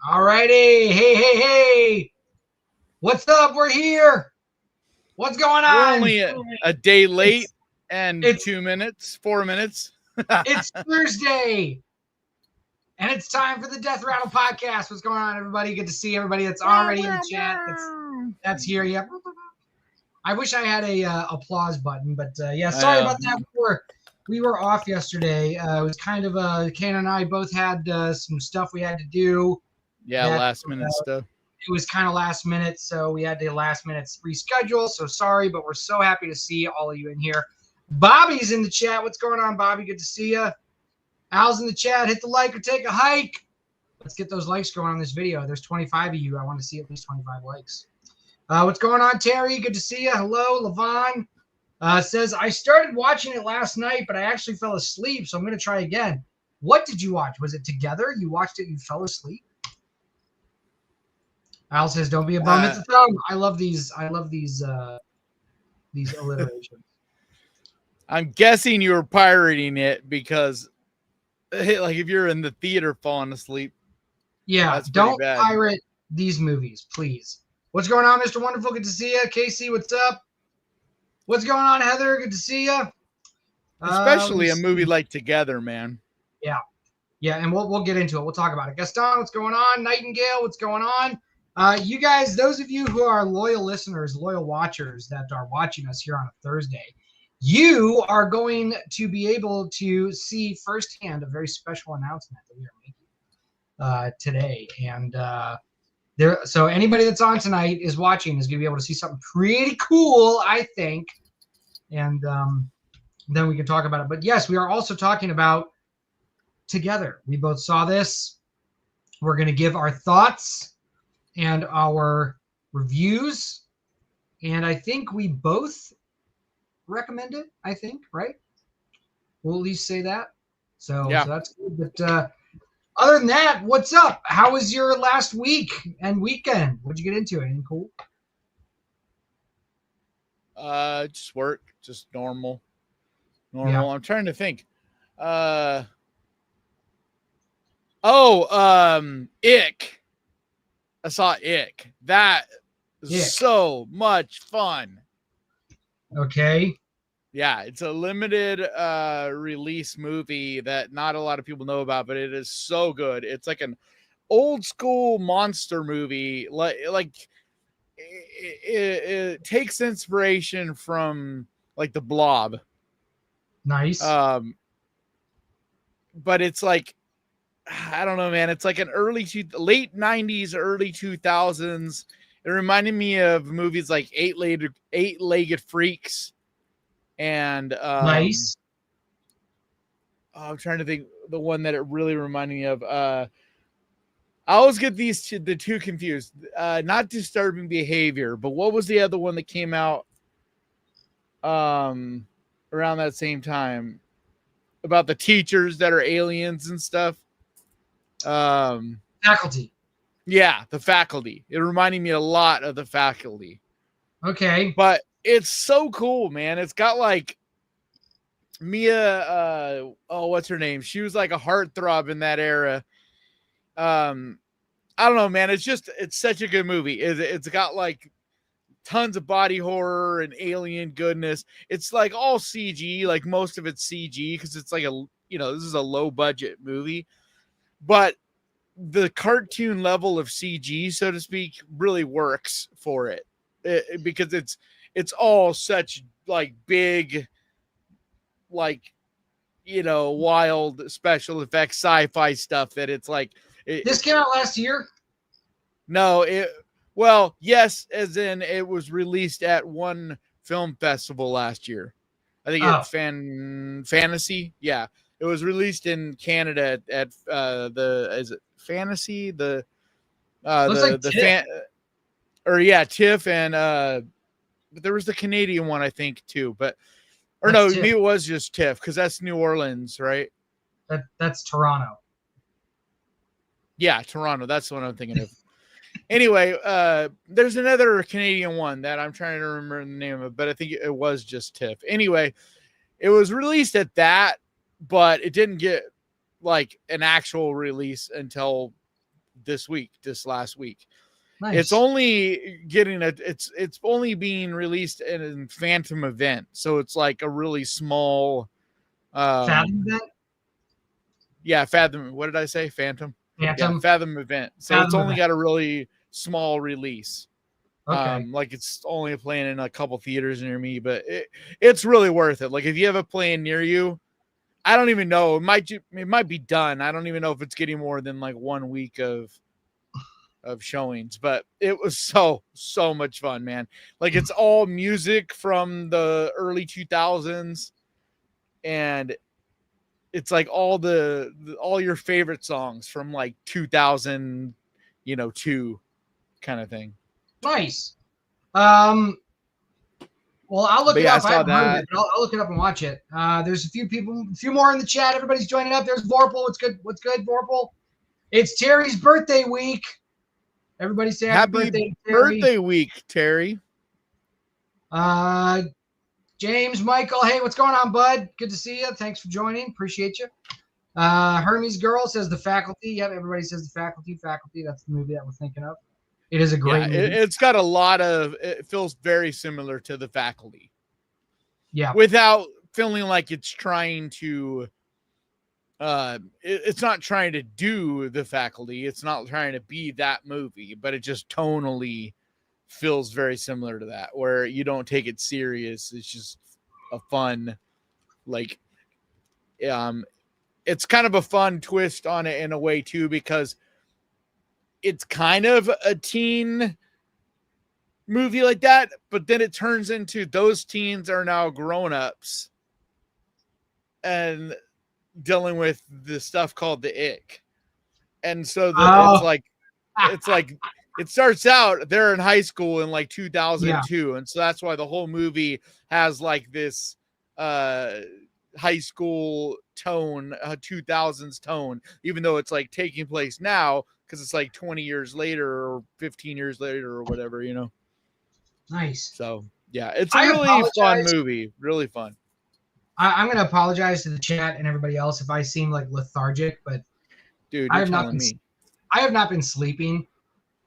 Alrighty. Hey. What's up? We're here. What's going on? We're only a day late and 4 minutes. It's Thursday. And it's time for the Death Rattle Podcast. What's going on, everybody? Good to see everybody that's already in the chat. That's here. Yep. I wish I had a applause button, but yeah, sorry about that. We were off yesterday. It was kind of Kane and I both had some stuff we had to do. Yeah, last minute stuff. It was kind of last minute, so we had to last minute reschedule. So sorry, but we're so happy to see all of you in here. Bobby's in the chat. What's going on, Bobby? Good to see you. Al's in the chat. Hit the like or take a hike. Let's get those likes going on this video. There's 25 of you. I want to see at least 25 likes. What's going on, Terry? Good to see you. Hello, Levon. Says, I started watching it last night, but I actually fell asleep, so I'm going to try again. What did you watch? Was it together? You watched it and you fell asleep? Al says, don't be a bum. It's a thumb. I love these alliterations. I'm guessing you were pirating it because, like, if you're in the theater falling asleep. Yeah, don't pirate these movies, please. What's going on, Mr. Wonderful? Good to see you. Casey, what's up? What's going on, Heather? Good to see you. Especially a movie like Together, man. Yeah, and we'll get into it. We'll talk about it. Gaston, what's going on? Nightingale, what's going on? You guys, those of you who are loyal listeners, loyal watchers that are watching us here on a Thursday, you are going to be able to see firsthand a very special announcement that we are making today. And so anybody that's on tonight is watching is going to be able to see something pretty cool, I think. And then we can talk about it. But yes, we are also talking about Together. We both saw this. We're going to give our thoughts and our reviews. And I think we both recommend it, I think, right? We'll at least say that. So that's good. But other than that, what's up? How was your last week and weekend? What'd you get into? Anything cool? Just work, just normal. Yeah. I'm trying to think. Ick. I saw Ick. That is so much fun. Okay. Yeah, it's a limited release movie that not a lot of people know about, but it is so good. It's like an old school monster movie. It takes inspiration from like The Blob. Nice. But it's like, I don't know, man. It's like an late 90s, early 2000s. It reminded me of movies like Eight-Legged Freaks. And nice. I'm trying to think the one that it really reminded me of. I always get the two confused. Not Disturbing Behavior, but what was the other one that came out around that same time about the teachers that are aliens and stuff? Faculty. Yeah, The Faculty. It reminded me a lot of The Faculty. Okay. But it's so cool, man. It's got like Mia, what's her name? She was like a heartthrob in that era. I don't know, man. It's such a good movie. It's got like tons of body horror and alien goodness. It's like all CG, like most of it's CG because it's like this is a low budget movie. But the cartoon level of CG, so to speak, really works for it because it's all such like big, like, wild special effects, sci-fi stuff that it's like. This came out last year? No, yes, as in it was released at one film festival last year. I think it's Fantasy. Yeah. It was released in Canada at is it Fantasy? Looks like TIFF. TIFF and but there was the Canadian one, I think, too. Maybe it was just TIFF because that's New Orleans, right? That's Toronto. Yeah, Toronto. That's the one I'm thinking of. Anyway, there's another Canadian one that I'm trying to remember the name of, but I think it was just TIFF. Anyway, it was released at that, but it didn't get like an actual release until this last week. Nice. It's only it's only being released in a Phantom event, so it's like a really small Fathom event? Yeah, Fathom. What did I say? Phantom? Yeah, Fathom event. So Fathom it's only event. got a really small release. Okay. Like it's only playing in a couple theaters near me, but it's really worth it. Like if you have a plane near you, I don't even know. It might be done. I don't even know if it's getting more than like 1 week of showings, but it was so much fun, man. Like it's all music from the early 2000s, and it's like all your favorite songs from like 2002 kind of thing. Nice. Well, I'll look it up. I haven't heard of it, but I'll look it up and watch it. There's a few more in the chat. Everybody's joining up. There's Vorpal. What's good, Vorpal? It's Terry's birthday week. Everybody say happy birthday, Terry. Birthday week, Terry. James, Michael, hey, what's going on, bud? Good to see you. Thanks for joining. Appreciate you. Hermes Girl says The Faculty. Yep, everybody says The Faculty. That's the movie that we're thinking of. It is a great movie. It's got a lot of, it feels very similar to The Faculty. Yeah. Without feeling like it's trying to, it's not trying to do The Faculty. It's not trying to be that movie, but it just tonally feels very similar to that, where you don't take it serious. It's just a fun, like, it's kind of a fun twist on it in a way too, because it's kind of a teen movie like that, but then it turns into those teens are now grown-ups and dealing with the stuff called the ick. And so it's like it starts out they're in high school in like 2002. Yeah. And so that's why the whole movie has like this high school tone, 2000s tone, even though it's like taking place now, because it's like 20 years later or 15 years later or whatever, you know. Nice. So yeah, it's a really fun movie. Really fun. I'm going to apologize to the chat and everybody else if I seem like lethargic, but dude, you're telling me. I have not been sleeping.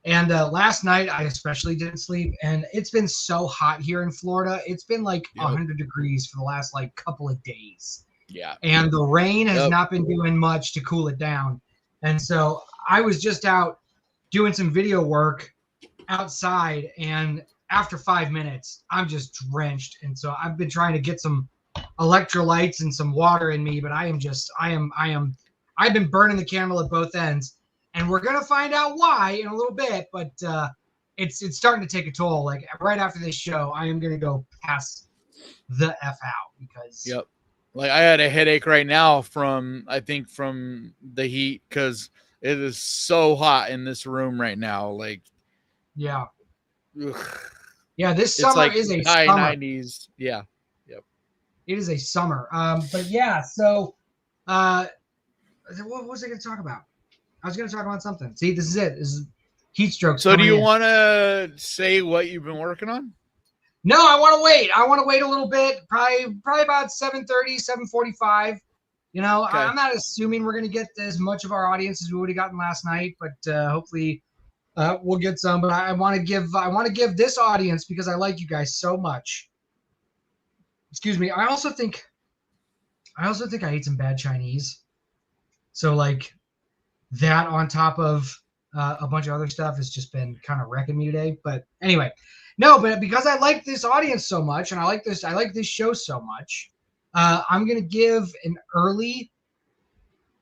And last night I especially didn't sleep, and it's been so hot here in Florida. It's been like 100 degrees for the last like couple of days. Yeah. And the rain has not been doing much to cool it down. And so I was just out doing some video work outside, and after 5 minutes, I'm just drenched. And so I've been trying to get some electrolytes and some water in me, but I've been burning the candle at both ends. And we're going to find out why in a little bit, but it's starting to take a toll. Like right after this show, I am going to go pass the F out because like I had a headache right now from the heat, because it is so hot in this room right now. Like, this summer is a high summer. 90s. Yeah. Yep. It is a summer. But yeah, so what was I going to talk about? I was going to talk about something. See, this is it. This is heat stroke. So do you want to say what you've been working on? No, I want to wait. I want to wait a little bit. Probably about 7:30, 7:45. You know, okay. I'm not assuming we're going to get as much of our audience as we would have gotten last night, but hopefully we'll get some. But I want to give this audience, because I like you guys so much. Excuse me. I also think I ate some bad Chinese. So like that on top of a bunch of other stuff has just been kind of wrecking me today. But anyway, no, but because I like this audience so much, and I like this show so much, I'm going to give an early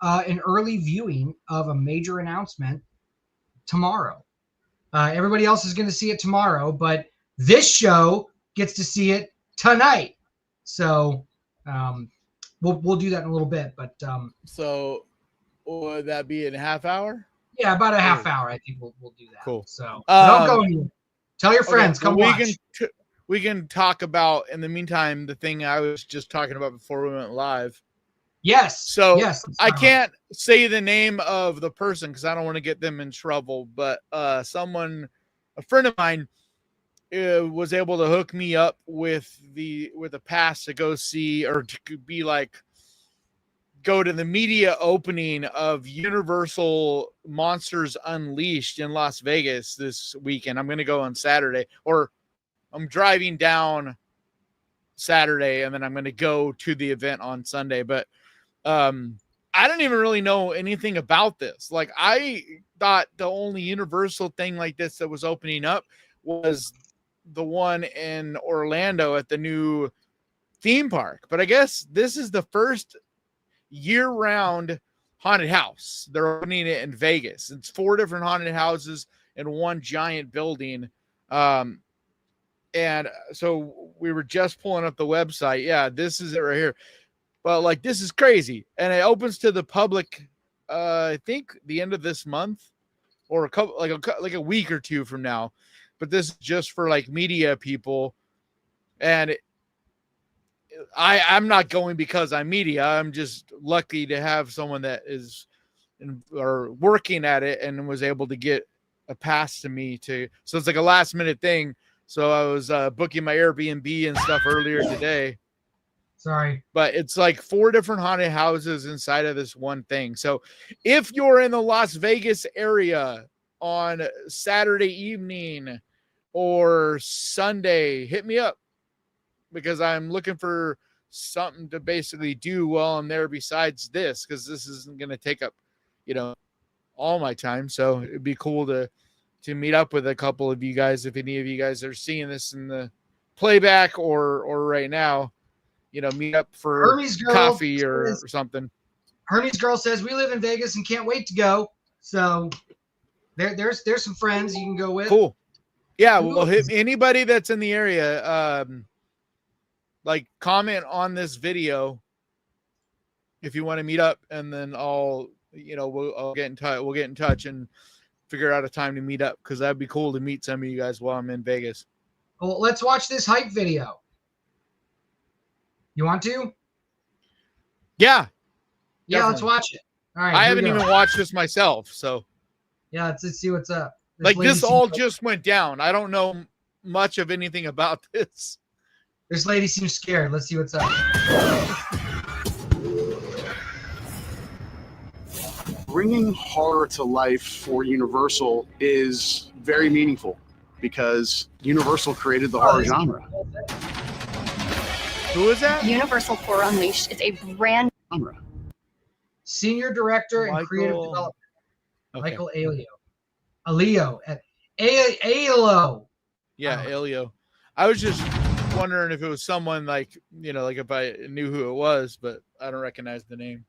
viewing of a major announcement tomorrow. Everybody else is going to see it tomorrow, but this show gets to see it tonight. So we'll do that in a little bit. But so would that be in a half hour? Yeah, about a half hour. I think we'll do that. Cool. So don't go anywhere. Tell your friends. Come watch. We can talk about, in the meantime, the thing I was just talking about before we went live. Yes. So I can't say the name of the person because I don't want to get them in trouble. But a friend of mine, was able to hook me up with a pass to go see, or to be like go to the media opening of Universal Monsters Unleashed in Las Vegas this weekend. I'm going to go on Saturday, or I'm driving down Saturday, and then I'm going to go to the event on Sunday. But I didn't even really know anything about this. Like, I thought the only Universal thing like this that was opening up was the one in Orlando at the new theme park. But I guess this is the first year-round haunted house. They're opening it in Vegas. It's 4 different haunted houses in one giant building. And so we were just pulling up the website. Yeah, this is it right here. But like, this is crazy. And it opens to the public, I think the end of this month, or like a week or two from now. But this is just for like media people. And I'm not going because I'm media. I'm just lucky to have someone that is or working at it and was able to get a pass to me to. So it's like a last minute thing. So I was booking my Airbnb and stuff earlier today. Sorry. But it's like 4 different haunted houses inside of this one thing. So if you're in the Las Vegas area on Saturday evening or Sunday, hit me up, because I'm looking for something to basically do while I'm there besides this, because this isn't going to take up, all my time. So it'd be cool to meet up with a couple of you guys. If any of you guys are seeing this in the playback or right now, meet up for Hermes coffee or something. Hermes girl says we live in Vegas and can't wait to go. So there's some friends you can go with. Cool. Yeah. Well, hit anybody that's in the area. Like, comment on this video if you want to meet up, and then I'll get in touch. We'll get in touch and figure out a time to meet up, because that'd be cool to meet some of you guys while I'm in Vegas. Well, let's watch this hype video. You want to? Yeah. Yeah, definitely. let's watch it. All right. I haven't even watched this myself, so. Yeah, let's see what's up. This all just went down. I don't know much of anything about this. This lady seems scared. Let's see what's up. Bringing horror to life for Universal is very meaningful, because Universal created the horror genre. Who is that? Universal Horror Unleashed is a brand genre. Senior Director and Creative Development. Okay. Michael Alio. Alio. Yeah, Alio. I was just wondering if it was someone like if I knew who it was, but I don't recognize the name.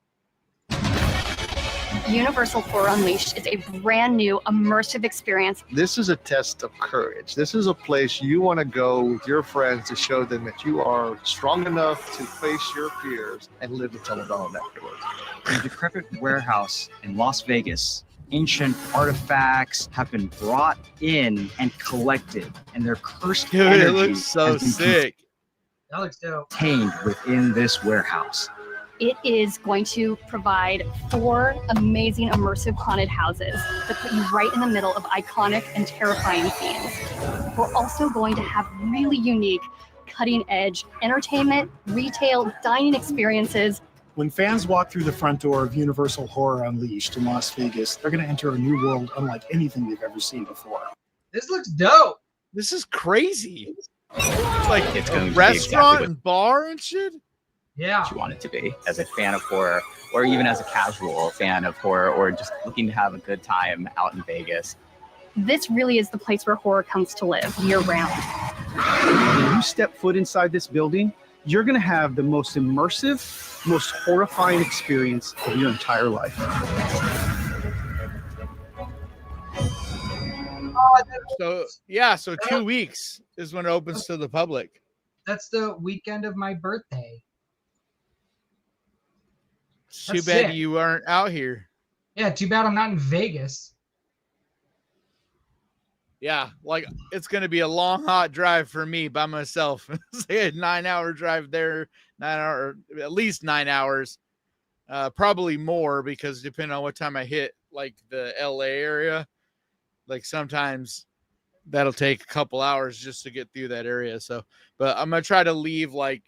Universal Horror Unleashed is a brand new immersive experience. This is a test of courage. This is a place you want to go with your friends to show them that you are strong enough to face your fears and live to tell it all afterwards. In a decrepit warehouse in Las Vegas, ancient artifacts have been brought in and collected, and their cursed energy it looks so sick. That looks dope. Contained within this warehouse. It is going to provide 4 amazing immersive haunted houses that put you right in the middle of iconic and terrifying scenes. We're also going to have really unique, cutting-edge entertainment, retail, dining experiences. When fans walk through the front door of Universal Horror Unleashed in Las Vegas, they're going to enter a new world unlike anything they've ever seen before. This looks dope. This is crazy. Like, it's a restaurant and bar and shit? Yeah. What you want it to be as a fan of horror, or even as a casual fan of horror, or just looking to have a good time out in Vegas. This really is the place where horror comes to live year-round. When you step foot inside this building, you're going to have the most immersive, most horrifying experience of your entire life. So 2 weeks is when it opens to the public. That's the weekend of my birthday. Too bad you aren't out here. Yeah, too bad I'm not in Vegas. Yeah, like, it's going to be a long, hot drive for me by myself. It's like a 9-hour drive there, at least 9 hours. Probably more, because depending on what time I hit, like, the LA area, like, sometimes that'll take a couple hours just to get through that area. So, but I'm going to try to leave, like,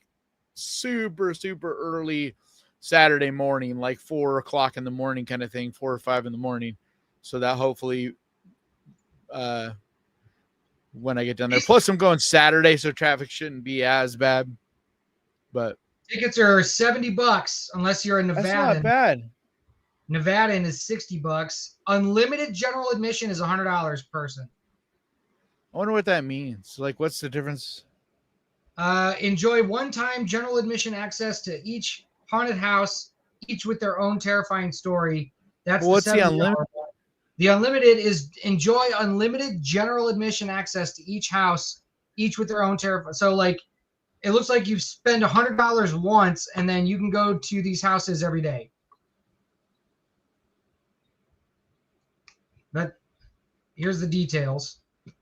super, super early Saturday morning, like 4 o'clock in the morning kind of thing, 4 or 5 in the morning. So that hopefully when I get down there. Plus I'm going Saturday, so traffic shouldn't be as bad. But tickets are $70 unless you're in Nevada. That's not bad. Nevadan is $60. Unlimited general admission is $100 per person. I wonder what that means. Like, what's the difference? Enjoy one-time general admission access to each haunted house, each with their own terrifying story. That's what's the unlimited? one. The unlimited is enjoy unlimited general admission access to each house, each with their own terrifying. So, like, it looks like you spend $100 once, and then you can go to these houses every day. But here's the details.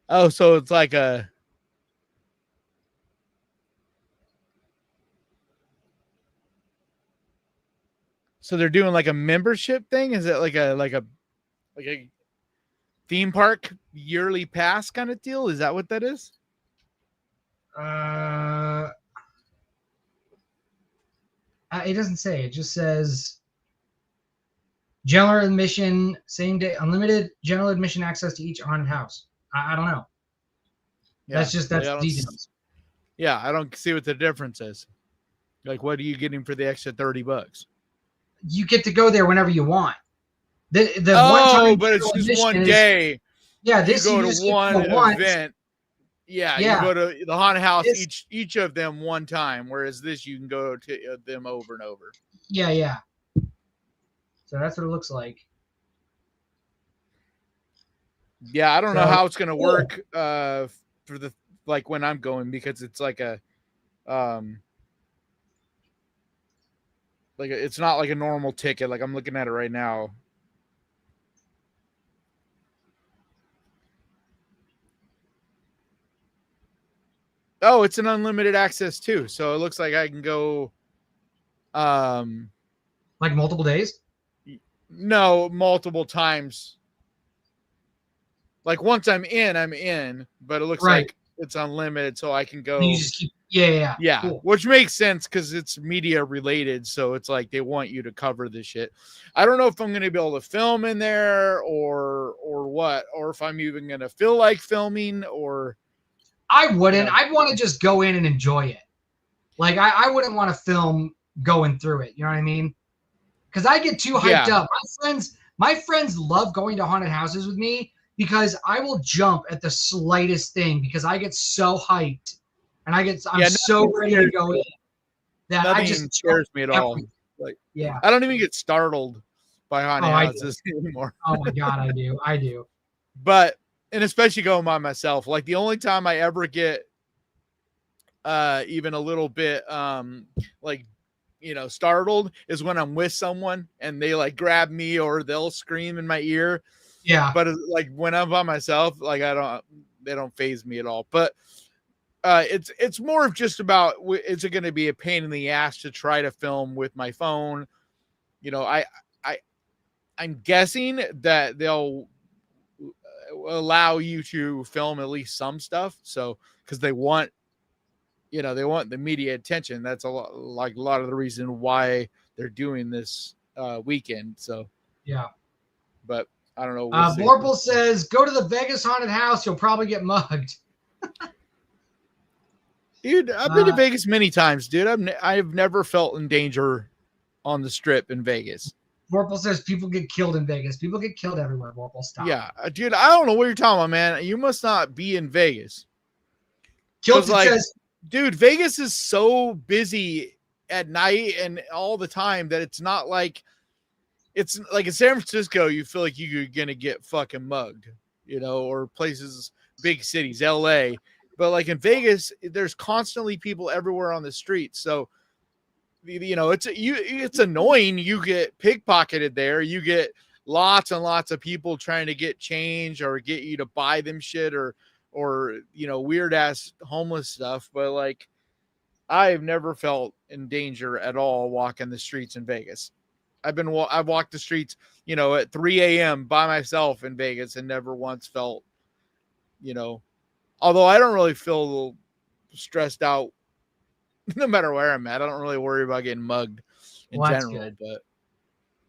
Oh, so it's like a. So they're doing like a membership thing? Is it like a theme park yearly pass kind of deal? Is that what that is? It doesn't say. It just says general admission, same day, unlimited general admission access to each haunted house. I don't know. Yeah, That's the details. Yeah, I don't see what the difference is. Like, what are you getting for the extra $30? You get to go there whenever you want. But it's just one day. This you go to one event. Yeah, you go to the haunted house each of them one time, whereas this you can go to them over and over. Yeah. So that's what it looks like. Yeah, I don't know how it's gonna work for the like when I'm going, because it's like a it's not like a normal ticket. Like I'm looking at it right now. Oh, it's an unlimited access too. So it looks like I can go like multiple days? No, multiple times. Like once I'm in, but it looks like it's unlimited, so I can go. You just keep, yeah. Cool. Which makes sense because it's media related, so it's like they want you to cover this shit. I don't know if I'm going to be able to film in there or what, or if I'm even going to feel like filming or. I wouldn't. I'd want to just go in and enjoy it. Like I wouldn't want to film going through it. You know what I mean? Because I get too hyped up. My friends love going to haunted houses with me because I will jump at the slightest thing because I get so hyped and I'm so ready to go in that I just scares me at all. Like, I don't even get startled by haunted houses anymore. Oh my God, I do. But and especially going by myself, like the only time I ever get even a little bit startled is when I'm with someone and they like grab me or they'll scream in my ear. Yeah. But like when I'm by myself, like they don't faze me at all. But it's more of just about, is it going to be a pain in the ass to try to film with my phone? You know, I'm guessing that they'll allow you to film at least some stuff. So, cause they want the media attention. That's a lot of the reason why they're doing this weekend. So, yeah, but I don't know. Vorpal says, go to the Vegas haunted house. You'll probably get mugged. Dude, I've been to Vegas many times, dude. I've never felt in danger on the strip in Vegas. Vorpal says people get killed in Vegas. People get killed everywhere. Vorpal, stop. Yeah, dude, I don't know what you're talking about, man. You must not be in Vegas. Says, dude, Vegas is so busy at night and all the time that it's not like it's like in San Francisco, you feel like you're going to get fucking mugged, or places, big cities, LA. But like in Vegas, there's constantly people everywhere on the street. So, it's annoying. You get pickpocketed there. You get lots and lots of people trying to get change or get you to buy them shit or weird ass homeless stuff. But like, I've never felt in danger at all walking the streets in Vegas. I've walked the streets, at 3 a.m. by myself in Vegas and never once felt, although I don't really feel stressed out no matter where I'm at. I don't really worry about getting mugged. in Well, that's general. good. But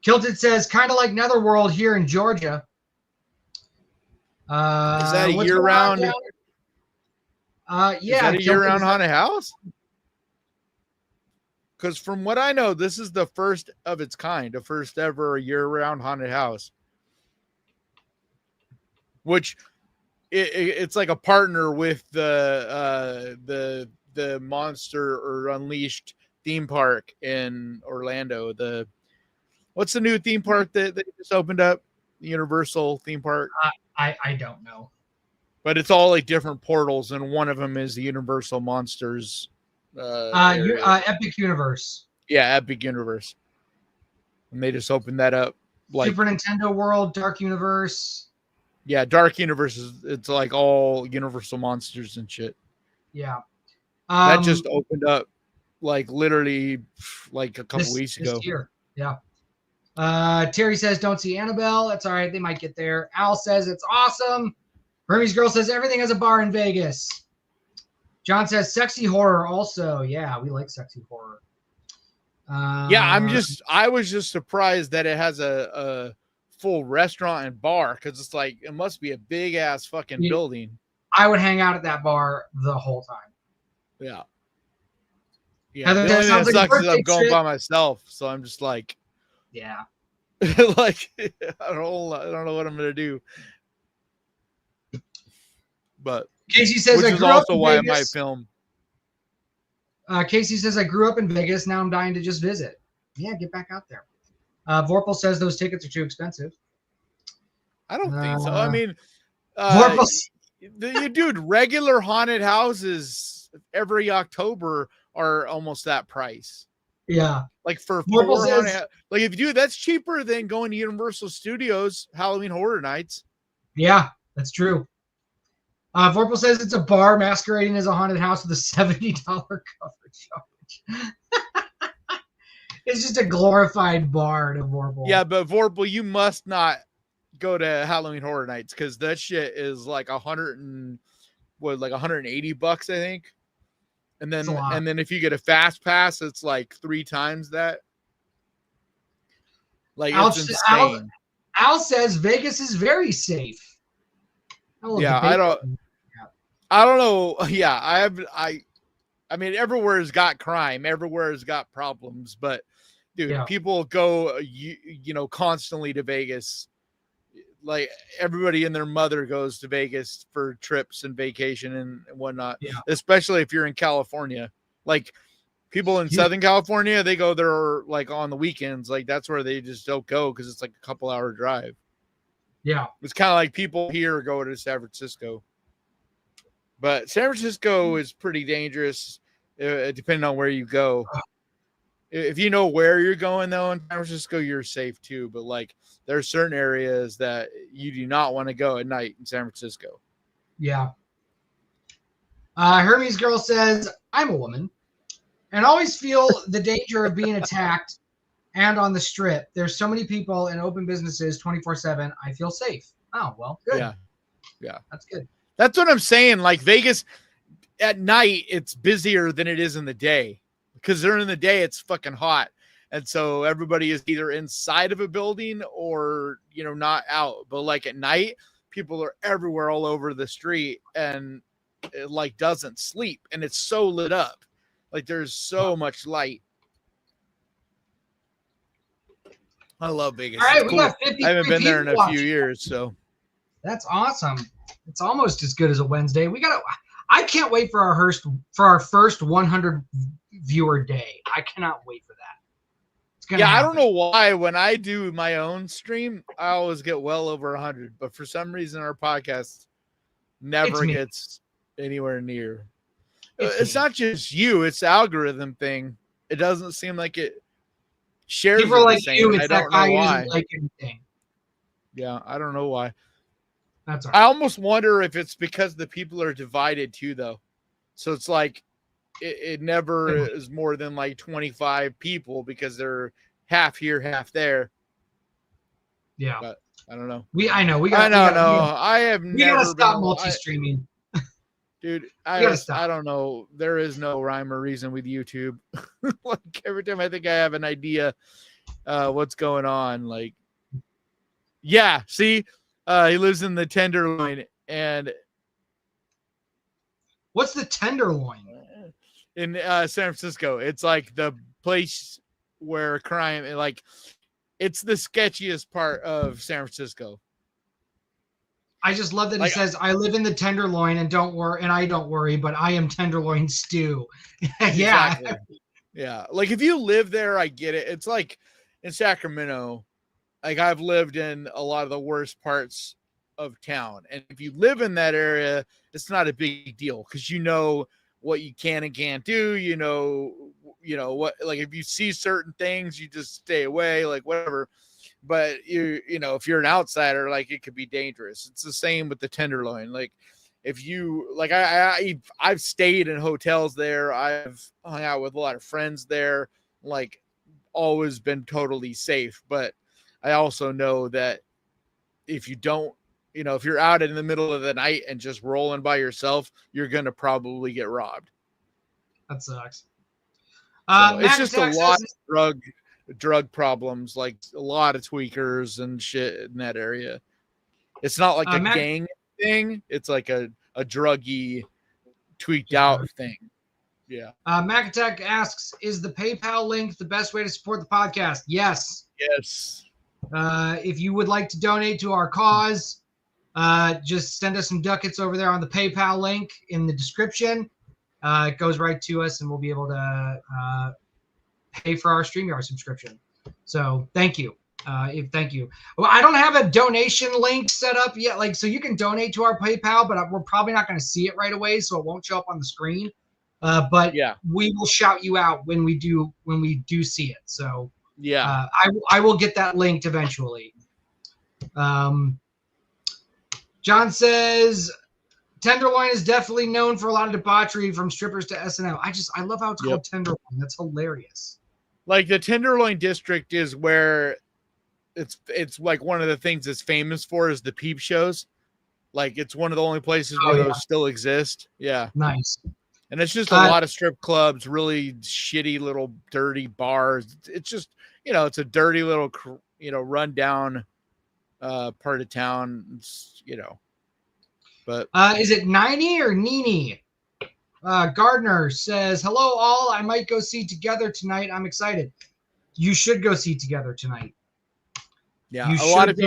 Kilted says, kind of like Netherworld here in Georgia. is that a what's year going on round? down there? Yeah. Is that a Kilted year round is- haunted house? Because from what I know, this is the first of its kind, the first ever year-round haunted house. Which it's like a partner with the Monster or Unleashed theme park in Orlando. What's the new theme park that just opened up? The Universal theme park. I don't know. But it's all like different portals, and one of them is the Universal Monsters. Epic Universe. Yeah, Epic Universe. And they just opened that up. Like, Super Nintendo World, Dark Universe. yeah, Dark Universe it's like all Universal Monsters and shit. Yeah. That just opened up like literally like a couple weeks ago. This year. Yeah. Terry says, don't see Annabelle. That's all right. They might get there. Al says, it's awesome. Hermes Girl says, everything has a bar in Vegas. John says, sexy horror also. Yeah, we like sexy horror. I was just surprised that it has a full restaurant and bar, because it's like it must be a big ass fucking building. I would hang out at that bar the whole time. Yeah. Yeah. The only thing that sucks is I'm going by myself, so I'm just like, yeah. like I don't know what I'm gonna do. But Casey says, which I is grew up also in why Vegas. I might film. Casey says, I grew up in Vegas. Now I'm dying to just visit. Yeah, get back out there. Vorpal says those tickets are too expensive. I don't think so. I mean, dude, regular haunted houses every October are almost that price. Yeah. Like for says, like if you do, that's cheaper than going to Universal Studios Halloween Horror Nights. Yeah, that's true. Vorpal says it's a bar masquerading as a haunted house with a $70 cover charge. It's just a glorified bar to Vorpal. Yeah, but Vorpal, you must not go to Halloween Horror Nights, because that shit is like $180, I think. And then if you get a fast pass, it's like 3 times that. Like it's insane. Al says Vegas is very safe. Yeah, I don't know. Yeah, I mean, everywhere's got crime, everywhere's got problems, but dude, people go, constantly to Vegas. Like everybody and their mother goes to Vegas for trips and vacation and whatnot. Yeah. Especially if you're in California. Like people in Southern California, they go there like on the weekends. Like that's where they just don't go, because it's like a couple hour drive. Yeah. It's kind of like people here go to San Francisco. But San Francisco is pretty dangerous, depending on where you go. If you know where you're going, though, in San Francisco, you're safe too. But like, there are certain areas that you do not want to go at night in San Francisco. Yeah. Hermes Girl says, I'm a woman and always feel the danger of being attacked. And on the strip, there's so many people in open businesses 24/7. I feel safe. Oh, well, good. Yeah. That's good. That's what I'm saying. Like Vegas at night, it's busier than it is in the day, because during the day it's fucking hot. And so everybody is either inside of a building or, not out. But like at night, people are everywhere all over the street, and it like doesn't sleep, and it's so lit up. Like there's so much light. I love Vegas. All right, it's we cool. got 53 I haven't been there in a people few years, so that's awesome. It's almost as good as a Wednesday. I can't wait for our first 100 viewer day. I cannot wait for that. I don't know why when I do my own stream, I always get well over 100, but for some reason our podcast never gets anywhere near. It's not just you; it's the algorithm thing. It doesn't seem like it shares. People like the you, same. it's I that don't guy know who why. doesn't like anything. Yeah, I don't know why. That's all right. I almost wonder if it's because the people are divided too, though. So it's like it never is more than like 25 people, because they're half here, half there. Yeah, but I don't know. I know. I have We never. gotta stop multi-streaming. Dude, gotta I stop. don't know. There is no rhyme or reason with YouTube. Like every time I think I have an idea what's going on, like, yeah, see, he lives in the Tenderloin, and What's the Tenderloin? in San Francisco, it's like the place where crime, like, it's the sketchiest part of San Francisco. I just love that Like, he says, "I live in the Tenderloin and don't worry, and I don't worry, but I am Tenderloin stew." Yeah. exactly. Yeah, like if you live there, I get it. It's like in Sacramento, like I've lived in a lot of the worst parts of town, and if you live in that area, it's not a big deal because you know what you can and can't do. You know what, like if you see certain things, you just stay away, like whatever. But you know, if you're an outsider, like it could be dangerous. It's the same with the Tenderloin. Like if you like, I've stayed in hotels there. I've hung out with a lot of friends there. Like always been totally safe. But I also know that if you don't, you know, if you're out in the middle of the night and just rolling by yourself, you're gonna probably get robbed. That sucks. So it's just a Mac lot says- of drug problems, like a lot of tweakers and shit in that area. It's not like a gang thing. It's like a druggy, tweaked out thing. Yeah. Mac Attack asks, "Is the PayPal link the best way to support the podcast?" Yes. Yes. If you would like to donate to our cause, just send us some ducats over there on the PayPal link in the description. It goes right to us, and we'll be able to pay for our StreamYard subscription. So thank you. Thank you. Well, I don't have a donation link set up yet. Like, so you can donate to our PayPal, but we're probably not going to see it right away, so it won't show up on the screen. But yeah, we will shout you out when we do see it. So yeah, I will get that linked eventually. John says Tenderloin is definitely known for a lot of debauchery from strippers to SNL. I love how it's called Tenderloin. That's hilarious. Like the Tenderloin district is where it's like one of the things it's famous for is the peep shows. Like it's one of the only places where those still exist. Yeah. Nice. And it's just a lot of strip clubs, really shitty little dirty bars. It's just, you know, it's a dirty little, you know, rundown part of town. It's, you know, but is it Nini or Nini? Gardner says, "Hello all. I might go see Together tonight. I'm excited." You should go see Together tonight. Yeah, a lot of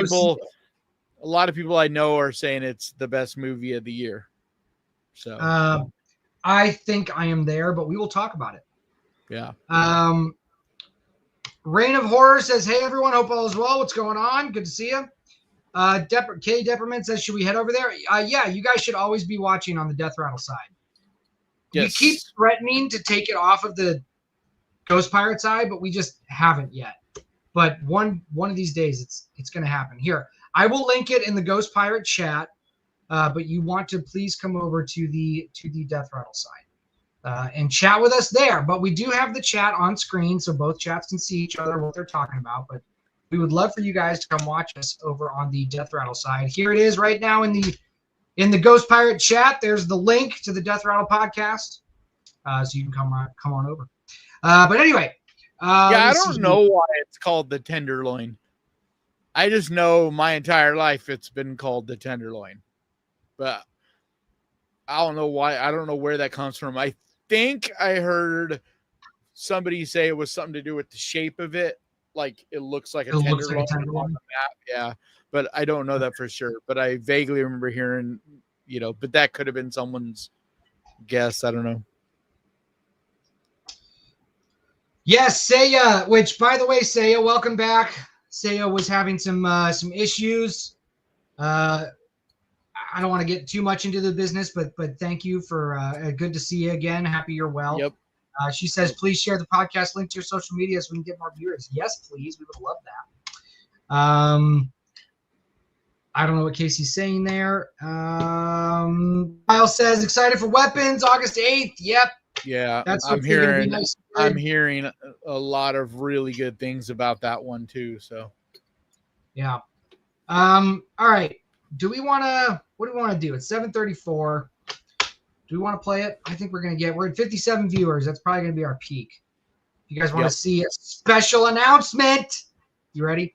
people I know are saying it's the best movie of the year. So I think I am there, but we will talk about it. Yeah. Reign of Horror says, "Hey everyone, hope all is well. What's going on? Good to see you." K Depperman says, "Should we head over there?" Yeah, you guys should always be watching on the Death Rattle side. Yes. We keep threatening to take it off of the Ghost Pirate side, but we just haven't yet. But one of these days, it's going to happen. Here, I will link it in the Ghost Pirate chat. But you want to please come over to the Death Rattle side and chat with us there. But we do have the chat on screen, so both chats can see each other what they're talking about. But we would love for you guys to come watch us over on the Death Rattle side. Here it is right now in the Ghost Pirate chat. There's the link to the Death Rattle podcast, so you can come on over. But anyway, I don't know why it's called the Tenderloin. I just know my entire life it's been called the Tenderloin, but I don't know why. I don't know where that comes from. I think I heard somebody say it was something to do with the shape of it. Like it looks like a tenderloin on the map. Yeah, but I don't know that for sure. But I vaguely remember hearing, you know, but that could have been someone's guess. I don't know. Yes, Saya, which by the way, Saya, welcome back. Saya was having some issues. I don't want to get too much into the business, but thank you for good to see you again. Happy you're well. Yep. She says, please share the podcast link to your social media so we can get more viewers. Yes, please. We would love that. I don't know what Casey's saying there. Kyle says, excited for Weapons, August 8th. Yep. Yeah, That's I'm hearing a lot of really good things about that one too. So yeah. All right. What do we want to do? It's 7:34. Do we want to play it? I think we're at 57 viewers. That's probably going to be our peak. You guys want to see a special announcement? You ready?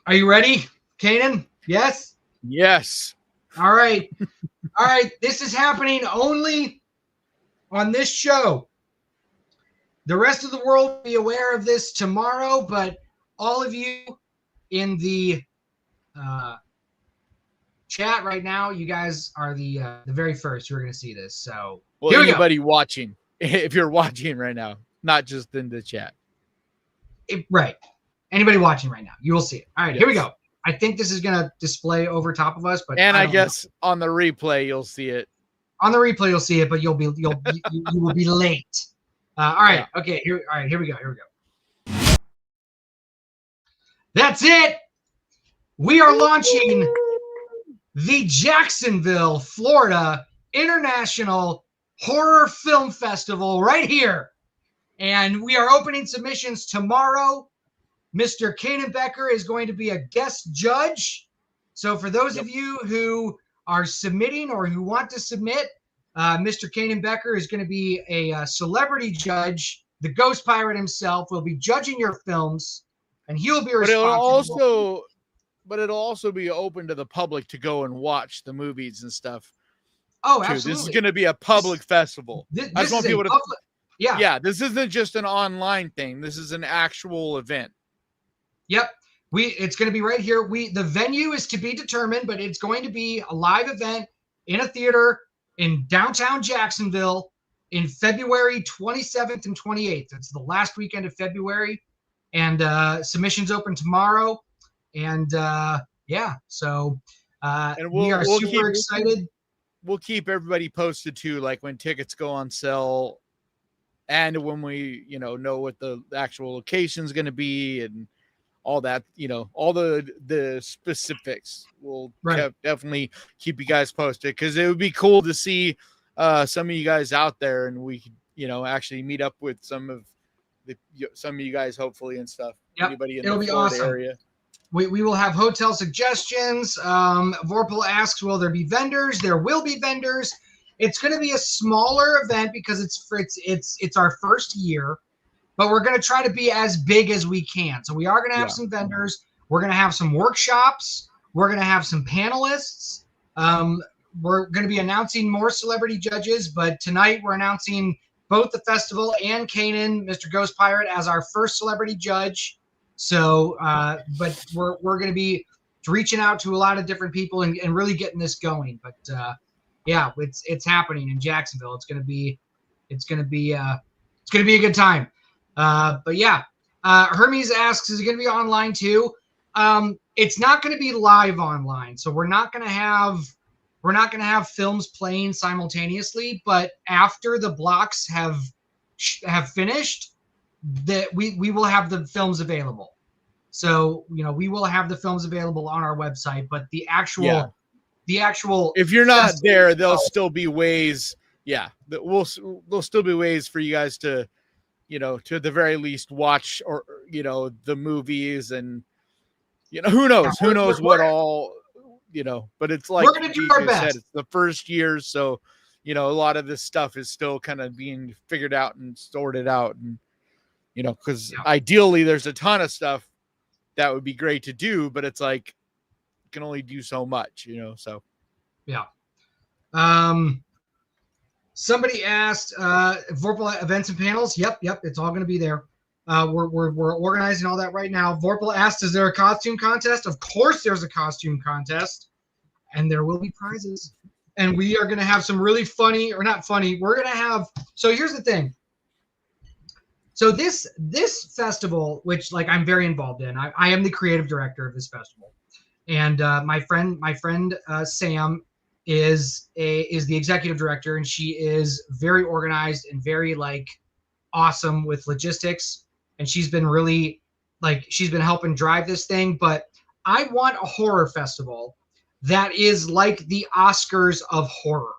Are you ready, Kanan? Yes? Yes. All right. All right. This is happening only on this show. The rest of the world will be aware of this tomorrow, but all of you in the chat right now, you guys are the very first who are going to see this. So, well, anybody watching, if you're watching right now, not just in the chat. Right. Anybody watching right now, you will see it. All right, Here we go. I think this is going to display over top of us, but I guess on the replay you'll see it. On the replay you'll see it, but you will be late. All right. Yeah. Okay. Here we go. That's it. We are launching the Jacksonville, Florida International Horror Film Festival right here. And we are opening submissions tomorrow. Mr. Kanan Becker is going to be a guest judge. So for those of you who are submitting or who want to submit, Mr. Kanan Becker is going to be a celebrity judge. The Ghost Pirate himself will be judging your films, and he'll be responsible. But it'll also be open to the public to go and watch the movies and stuff. Oh, too. absolutely. This is going to be a public festival. I just want people to. Yeah. This isn't just an online thing. This is an actual event. Yep. It's going to be right here. The venue is to be determined, but it's going to be a live event in a theater in downtown Jacksonville in February 27th and 28th. It's the last weekend of February, and submissions open tomorrow. And so we are super excited. We'll keep everybody posted too, like when tickets go on sale, and when we know what the actual location is going to be and all that, all the specifics. We'll definitely keep you guys posted, because it would be cool to see some of you guys out there, and we could actually meet up with some of you guys hopefully and stuff. Yep. Anybody in It'll the be Florida awesome. area. We will have hotel suggestions. Vorpal asks, will there be vendors? There will be vendors. It's going to be a smaller event because it's our first year, but we're going to try to be as big as we can. So we are going to have some vendors. We're going to have some workshops. We're going to have some panelists. We're going to be announcing more celebrity judges, but tonight we're announcing both the festival and Kanan, Mr. Ghost Pirate, as our first celebrity judge. So, but we're going to be reaching out to a lot of different people and really getting this going. But it's happening in Jacksonville. It's going to be a good time. Hermes asks, is it going to be online too? It's not going to be live online, so we're not going to have films playing simultaneously. But after the blocks have finished, that we will have the films available. So we will have the films available on our website, but the actual if you're not there, there'll still be ways. Yeah, there'll still be ways for you guys to to the very least watch or the movies, and who knows what all but it's like we're gonna do our best. Said, it's the first year, so a lot of this stuff is still kind of being figured out and sorted out, and because ideally there's a ton of stuff that would be great to do, but it's like you can only do so much, so. Yeah. Somebody asked, Vorpal events and panels. Yep. It's all going to be there. We're organizing all that right now. Vorpal asked, is there a costume contest? Of course there's a costume contest, and there will be prizes. And we are going to have some really funny, or not funny, we're going to have, so here's the thing. So this festival, which I'm very involved in, I am the creative director of this festival, and my friend Sam is the executive director, and she is very organized and very awesome with logistics, and she's been really she's been helping drive this thing. But I want a horror festival that is like the Oscars of horror.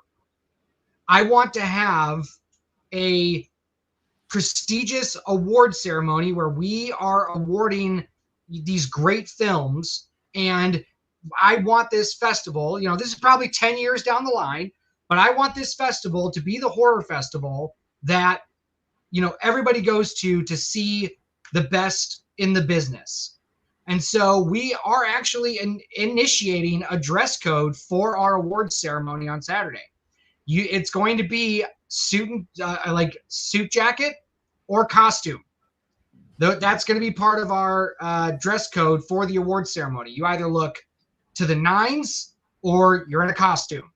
I want to have a prestigious award ceremony where we are awarding these great films, and I want this festival, this is probably 10 years down the line, but I want this festival to be the horror festival that, everybody goes to see the best in the business. And so we are actually initiating a dress code for our awards ceremony on Saturday. It's going to be suit jacket or costume. That's going to be part of our dress code for the awards ceremony. You either look to the nines or you're in a costume,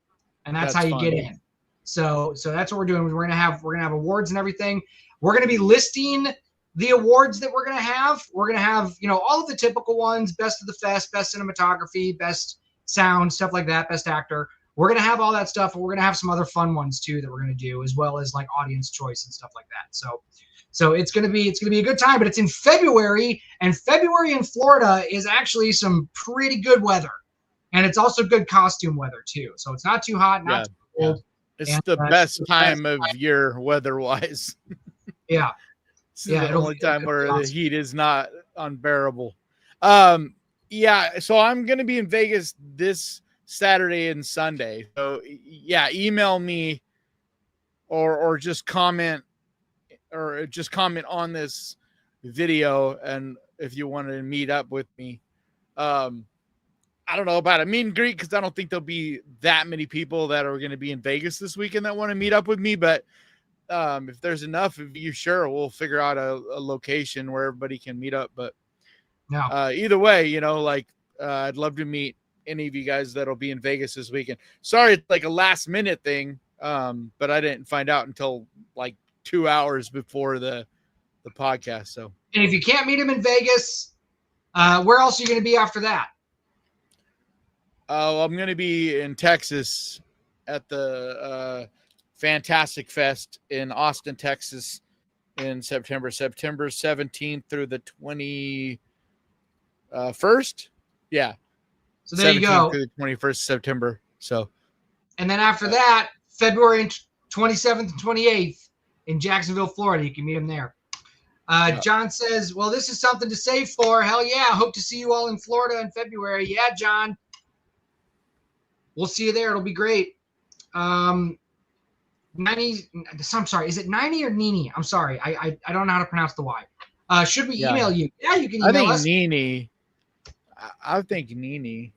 and that's how you get in. So that's what we're doing. We're gonna have awards and everything. We're gonna be listing the awards that we're gonna have. We're gonna have all of the typical ones: best of the fest, best cinematography, best sound, stuff like that, best actor. We're gonna have all that stuff, and we're gonna have some other fun ones too that we're gonna do, as well as like audience choice and stuff like that. So it's gonna be a good time, but it's in February, and February in Florida is actually some pretty good weather, and it's also good costume weather too. So it's not too hot, not too cold. It's the best time of year weather-wise. Yeah. This is the only time where the heat is not unbearable. So I'm going to be in Vegas this Saturday and Sunday. So email me or just comment on this video, and if you wanted to meet up with me. I don't know about a meet and greet because I don't think there'll be that many people that are going to be in Vegas this weekend that want to meet up with me. But if there's enough of you, sure, we'll figure out a location where everybody can meet up. But either way, I'd love to meet any of you guys that'll be in Vegas this weekend. Sorry, it's like a last minute thing, but I didn't find out until like 2 hours before the podcast. So, and if you can't meet him in Vegas, where else are you going to be after that? I'm going to be in Texas at the Fantastic Fest in Austin, Texas in September 17th through the 21st. Yeah. So there you go. Through the 21st September. So. And then after that, February 27th and 28th in Jacksonville, Florida. You can meet him there. John says, well, this is something to save for. Hell yeah. Hope to see you all in Florida in February. Yeah, John. We'll see you there. It'll be great. 90. I'm sorry. Is it 90 or Nini? I'm sorry. I don't know how to pronounce the Y. Should we email you? Yeah, you can email us. Nini. I think Nini.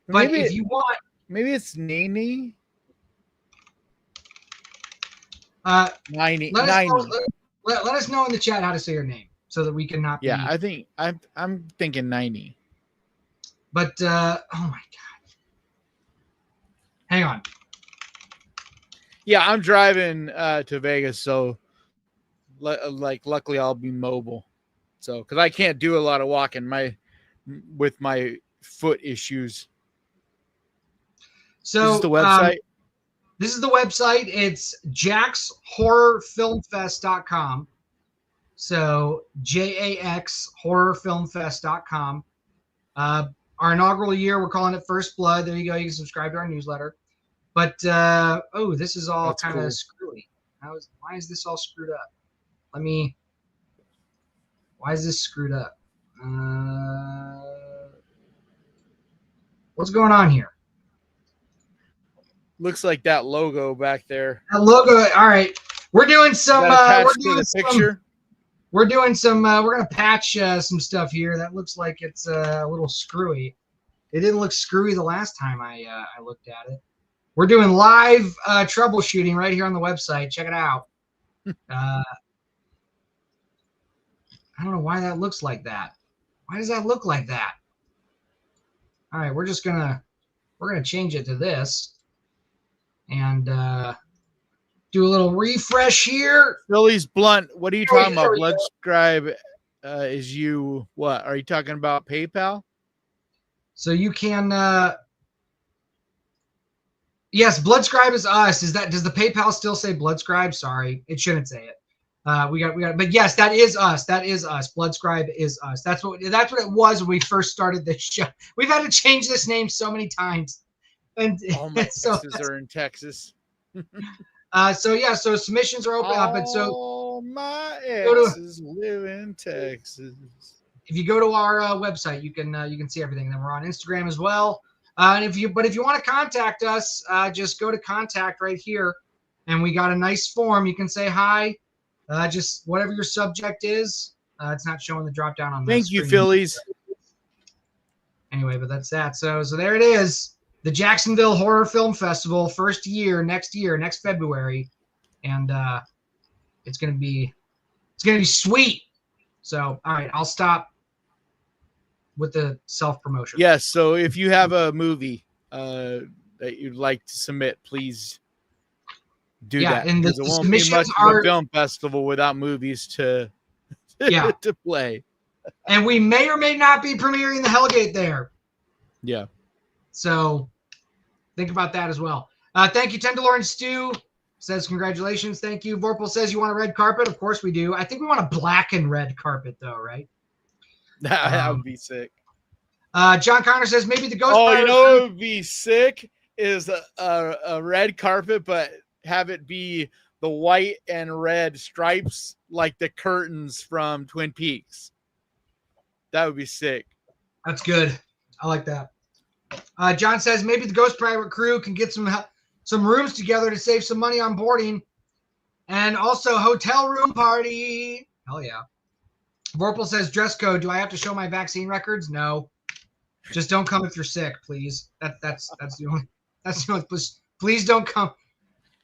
But if you want, maybe it's Nini. 90. Let us know in the chat how to say your name so that we can not. Yeah, I think I'm thinking 90. But oh my God. Hang on. Yeah, I'm driving to Vegas, so luckily I'll be mobile. So because I can't do a lot of walking with my foot issues. So this is the website. This is the website. It's jaxhorrorfilmfest.com. So JAX horrorfilmfest.com. Our inaugural year, we're calling it First Blood. There you go. You can subscribe to our newsletter. But, this is all kind of screwy. Why is this all screwed up? Why is this screwed up? What's going on here? Looks like that logo back there. That logo. All right. We're doing some, we're going to patch some stuff here. That looks like it's a little screwy. It didn't look screwy the last time I looked at it. We're doing live troubleshooting right here on the website. Check it out. I don't know why that looks like that. Why does that look like that? All right, we're gonna change it to this and do a little refresh here. Philly's Blunt. What are you talking about? Bloodscribe is you. What are you talking about? PayPal. So you can. Yes, Bloodscribe is us. Does the PayPal still say Bloodscribe? Sorry, it shouldn't say it. We got. But yes, that is us. That is us. Bloodscribe is us. That's what it was when we first started this show. We've had to change this name so many times. And all my exes are in Texas. So submissions are open up, and so all my exes live in Texas. if you go to our website, you can see everything. And then we're on Instagram as well. And if you want to contact us, just go to contact right here, and we got a nice form. You can say hi, just whatever your subject is. It's not showing the drop down on the Thank you, screen. Phillies. Anyway, but that's that. So there it is. The Jacksonville Horror Film Festival, first year, next February, and it's gonna be sweet. So all right, I'll stop with the self-promotion. Yes. So if you have a movie that you'd like to submit, please do that. And because it won't be much of a film festival without movies to play. And we may or may not be premiering the Hellgate there. Yeah. So think about that as well. Thank you, Tenderloin Stew. Says congratulations. Thank you. Vorpal says you want a red carpet. Of course we do. I think we want a black and red carpet though, right? That would be sick. John Connor says maybe the Ghost. Oh, you know what would be sick is a red carpet, but have it be the white and red stripes like the curtains from Twin Peaks. That would be sick. That's good. I like that. John says maybe the Ghost Pirate crew can get some rooms together to save some money on boarding, and also hotel room party. Hell yeah. Vorpal says dress code. Do I have to show my vaccine records? No. Just don't come if you're sick, please. That's the only. Please don't come.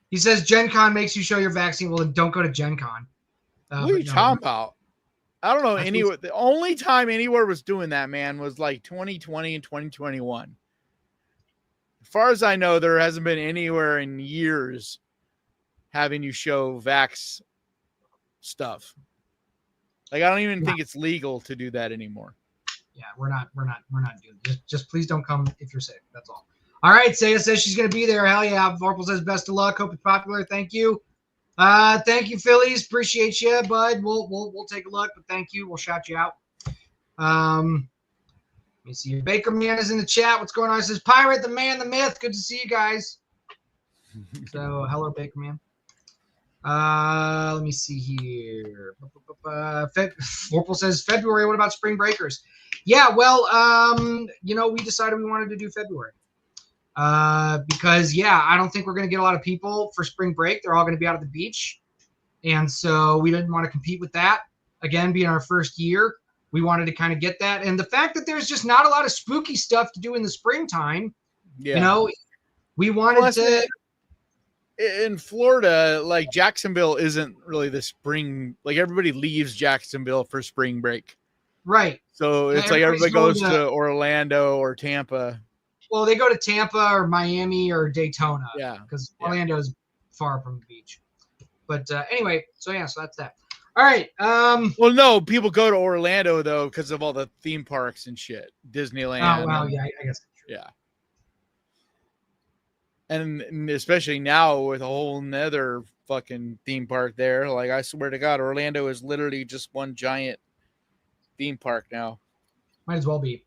He says Gen Con makes you show your vaccine. Well, then don't go to Gen Con. What are you talking about? I don't know anywhere. The only time anywhere was doing that, man, was like 2020 and 2021. As far as I know, there hasn't been anywhere in years having you show vax stuff. Like, I don't even think it's legal to do that anymore. Yeah, we're not doing it. Just please don't come if you're sick. That's all. All right, Saya says she's gonna be there. Hell yeah. Vorpal says best of luck. Hope it's popular. Thank you. Thank you, Phillies. Appreciate you, bud. We'll take a look, but thank you. We'll shout you out. Let me see. Baker Man is in the chat. What's going on? It says Pirate, the man, the myth. Good to see you guys. So hello, Baker Man. Let me see here. Vorpal says February. What about spring breakers? Yeah, well, we decided we wanted to do February. Because I don't think we're going to get a lot of people for spring break. They're all going to be out at the beach. And so we didn't want to compete with that. Again, being our first year, we wanted to kind of get that. And the fact that there's just not a lot of spooky stuff to do in the springtime, we wanted to. In Florida, like Jacksonville isn't really the spring. Like everybody leaves Jacksonville for spring break. Right. So it's like everybody goes to Orlando or Tampa. Well, they go to Tampa or Miami or Daytona. Yeah. Because Orlando is far from the beach. But anyway, so that's that. All right. Well, no, people go to Orlando though because of all the theme parks and shit. Disneyland. Oh, well, yeah, I guess. Yeah. And especially now with a whole nother fucking theme park there. Like, I swear to God, Orlando is literally just one giant theme park now. Might as well be.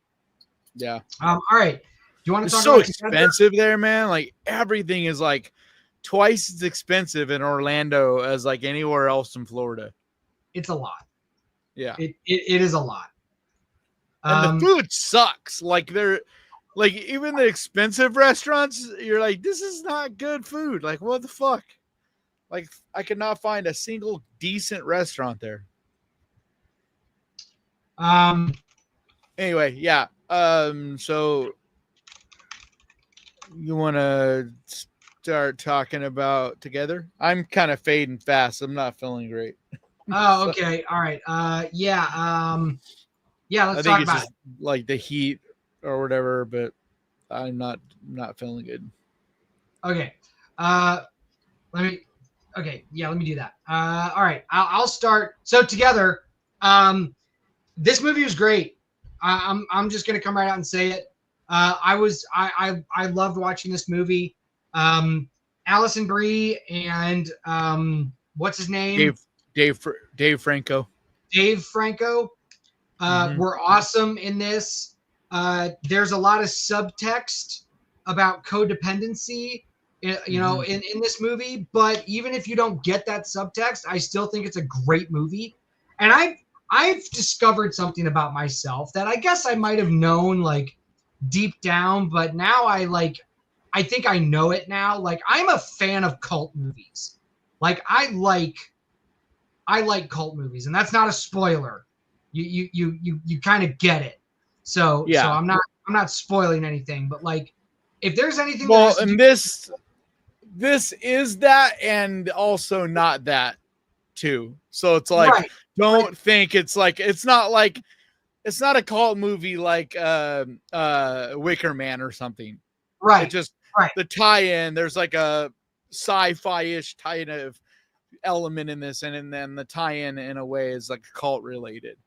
Yeah. All right. Do you want to talk about expensive Canada? there, man? Like, everything is like twice as expensive in Orlando as like anywhere else in Florida. It's a lot. Yeah. It is a lot. And the food sucks. Like, like, even the expensive restaurants, you're like, this is not good food. Like, what the fuck? Like, I could not find a single decent restaurant there. Anyway, yeah. So you want to start talking about together? I'm kind of fading fast. I'm not feeling great. Oh, okay. All right. Let's talk about it. Like the heat or whatever, but I'm not feeling good. Okay. Let me do that. All right. I'll start. So together, this movie was great. I'm just gonna come right out and say it. I loved watching this movie. Allison Brie and what's his name? Dave Franco. Dave Franco were awesome in this. There's a lot of subtext about codependency, in this movie. But even if you don't get that subtext, I still think it's a great movie. And I've discovered something about myself that I guess I might have known like deep down, but now I think I know it now. Like I'm a fan of cult movies. Like I like cult movies, and that's not a spoiler. You kind of get it. So I'm not spoiling anything, but like if there's anything this is that and also not that too. So it's like don't think it's like it's not a cult movie like Wicker Man or something. Right. It just the tie-in, there's like a sci-fi-ish tie-in of element in this, and then the tie-in in a way is like cult related.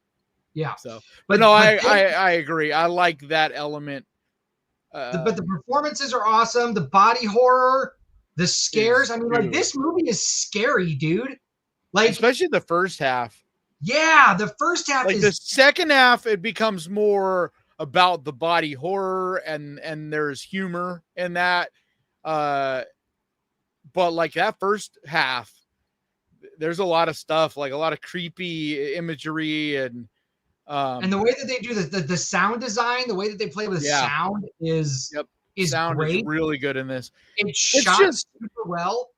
Yeah. So but I agree. I like that element. But the performances are awesome. The body horror, the scares. I mean, like this movie is scary, dude. Like especially the first half. Yeah, the first half like is the second half, it becomes more about the body horror and there's humor in that. But like that first half, there's a lot of stuff, like a lot of creepy imagery and the way that they do the sound design, the way that they play with sound is sound great. Is really good in this. It's shot super well.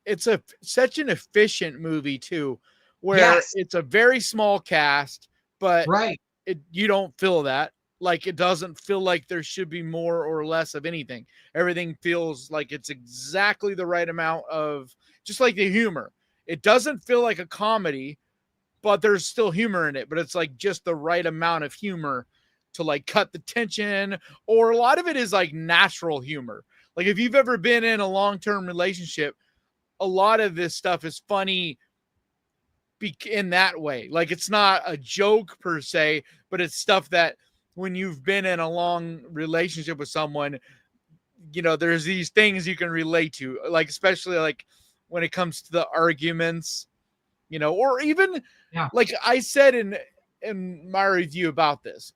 It's such an efficient movie too, where it's a very small cast, but you don't feel that. Like it doesn't feel like there should be more or less of anything. Everything feels like it's exactly the right amount of, just like the humor. It doesn't feel like a comedy, but there's still humor in it, but it's like just the right amount of humor to like cut the tension, or a lot of it is like natural humor. Like if you've ever been in a long-term relationship, a lot of this stuff is funny in that way. Like it's not a joke per se, but it's stuff that when you've been in a long relationship with someone, you know, there's these things you can relate to, like, especially like when it comes to the arguments, you know, or even like I said in my review about this,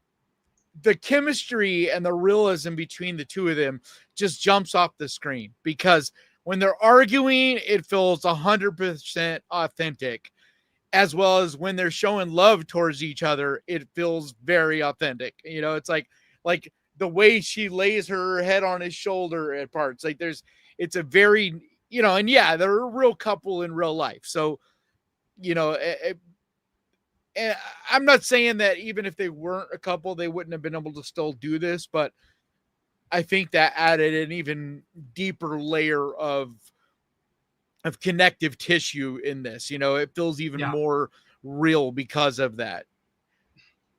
the chemistry and the realism between the two of them just jumps off the screen, because when they're arguing, it feels 100% authentic, as well as when they're showing love towards each other, it feels very authentic. You know, it's like the way she lays her head on his shoulder at parts, like it's a very, you know, and they're a real couple in real life. So, you know, and I'm not saying that even if they weren't a couple, they wouldn't have been able to still do this, but I think that added an even deeper layer of connective tissue in this. You know, it feels even more real because of that.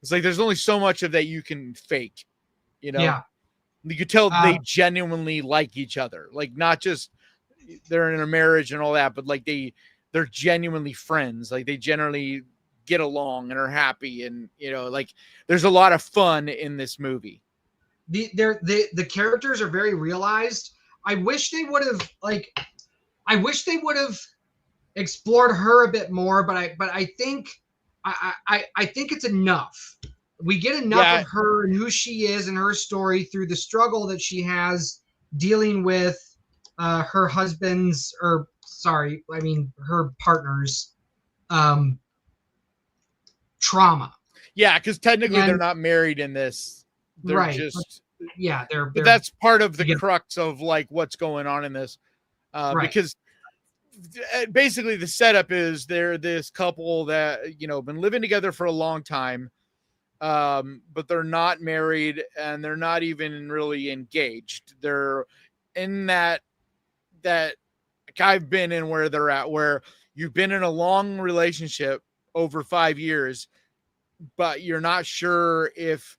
It's like there's only so much of that you can fake, you know. You could tell they genuinely like each other, like not just they're in a marriage and all that, but like they're genuinely friends. Like they generally get along and are happy, and you know, like there's a lot of fun in this movie. The characters are very realized. I wish they would have explored her a bit more, but I think it's enough. We get enough of her and who she is and her story through the struggle that she has dealing with her husband's, or sorry, I mean her partner's trauma. Yeah, because technically they're not married in this. They're just but that's part of the crux of like what's going on in this, because basically the setup is they're this couple that, you know, been living together for a long time, but they're not married and they're not even really engaged. They're in that I've been in where they're at, where you've been in a long relationship over 5 years, but you're not sure if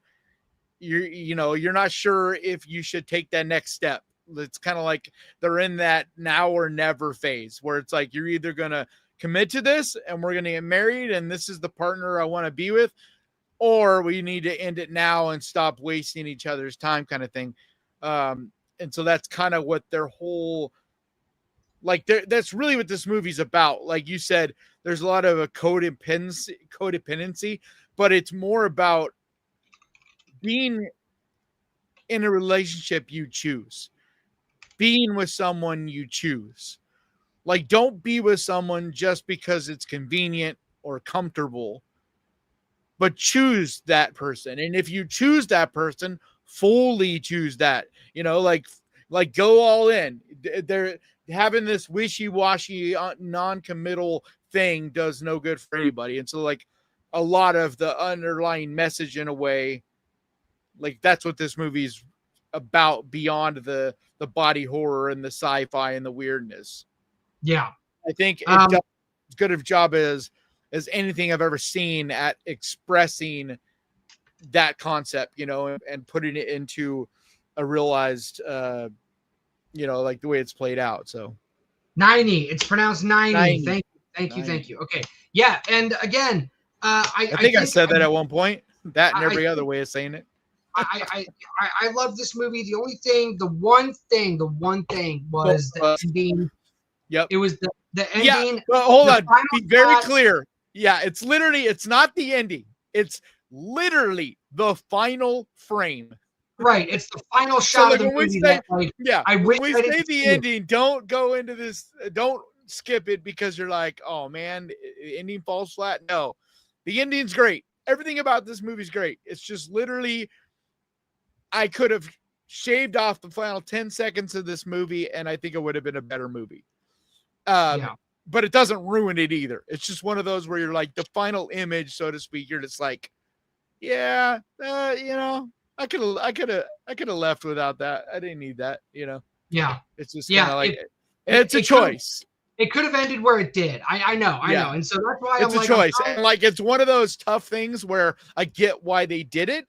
you're not sure if you should take that next step. It's kind of like they're in that now or never phase, where it's like you're either going to commit to this and we're going to get married and this is the partner I want to be with, or we need to end it now and stop wasting each other's time, kind of thing. And so that's kind of what their whole, like, that's really what this movie's about. Like you said, there's a lot of a codependency, but it's more about being in a relationship you choose, being with someone you choose. Like, don't be with someone just because it's convenient or comfortable, but choose that person. And if you choose that person, fully choose that, like go all in. They're having this wishy-washy, non-committal thing does no good for anybody. And so like a lot of the underlying message in a way, like that's what this movie's about beyond the body horror and the sci-fi and the weirdness. Yeah. I think it does as good of a job as anything I've ever seen at expressing that concept, and putting it into a realized, like the way it's played out. So 90, it's pronounced 90. 90. Thank you. Okay. Yeah. And again, I think I said that at one point, that and every other way of saying it. I love this movie. The one thing was the ending. Yep. It was the ending. Yeah, but hold on. Be very clear. Yeah, it's not the ending. It's literally the final frame. Right. It's the final shot of the movie. When we say the ending, don't go into this. Don't skip it because you're like, oh man, the ending falls flat. No, the ending's great. Everything about this movie's great. It's just literally, I could have shaved off the final 10 seconds of this movie, and I think it would have been a better movie. But it doesn't ruin it either. It's just one of those where you're like the final image, so to speak. You're just like, yeah, I could have left without that. I didn't need that, Yeah. It's just kind of like it's a choice. It could have ended where it did. I know. And so that's why it's a choice. And like it's one of those tough things where I get why they did it.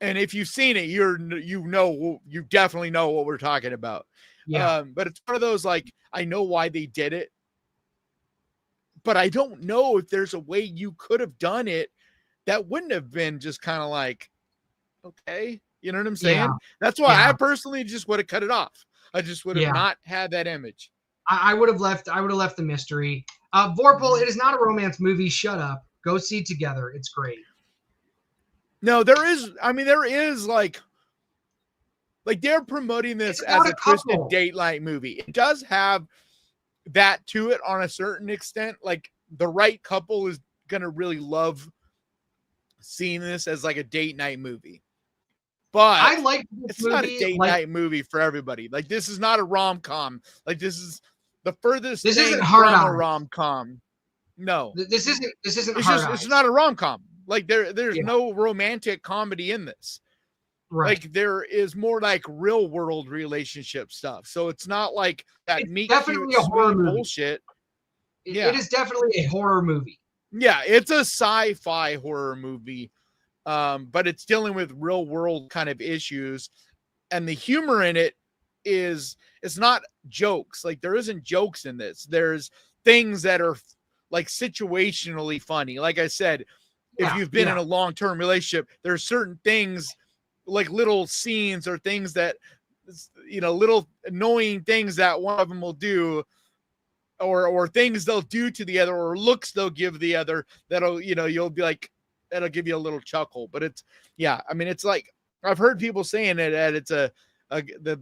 And if you've seen it, you definitely know what we're talking about. Yeah. But it's one of those, like, I know why they did it, but I don't know if there's a way you could have done it that wouldn't have been just kind of like, okay, you know what I'm saying? Yeah. That's why I personally just would have cut it off. I just would have not had that image. I would have left the mystery. Vorpal, it is not a romance movie. Shut up. Go see Together. It's great. No, there is like they're promoting this as a twisted date night movie. It does have that to it on a certain extent. Like the right couple is going to really love seeing this as like a date night movie. But I like this it's movie, not a date night movie for everybody. Like this is not a rom-com. Like this is the furthest this thing isn't hard from on a rom-com. No. This isn't it's not a rom-com. Like there's no romantic comedy in this. Right. Like there is more like real world relationship stuff. So it's not like that meet definitely cute a horror movie. bullshit. It is definitely a horror movie. Yeah, it's a sci-fi horror movie. But it's dealing with real world kind of issues. And the humor in it it's not jokes. Like there isn't jokes in this. There's things that are like situationally funny. Like I said, if you've been in a long-term relationship, there's certain things like little scenes or things that, little annoying things that one of them will do or things they'll do to the other or looks they'll give the other that'll, you'll be like, that'll give you a little chuckle. But it's like, I've heard people saying it that it's that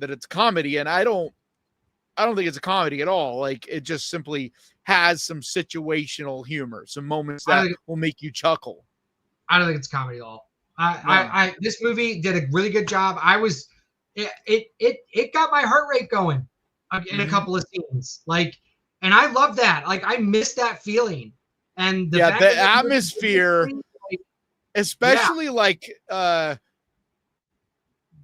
it's comedy, and I don't think it's a comedy at all. Like it just simply has some situational humor, some moments that will make you chuckle. I don't think it's comedy at all. This movie did a really good job. It got my heart rate going in a couple of scenes. Like, and I love that. Like I miss that feeling. And the atmosphere, especially like the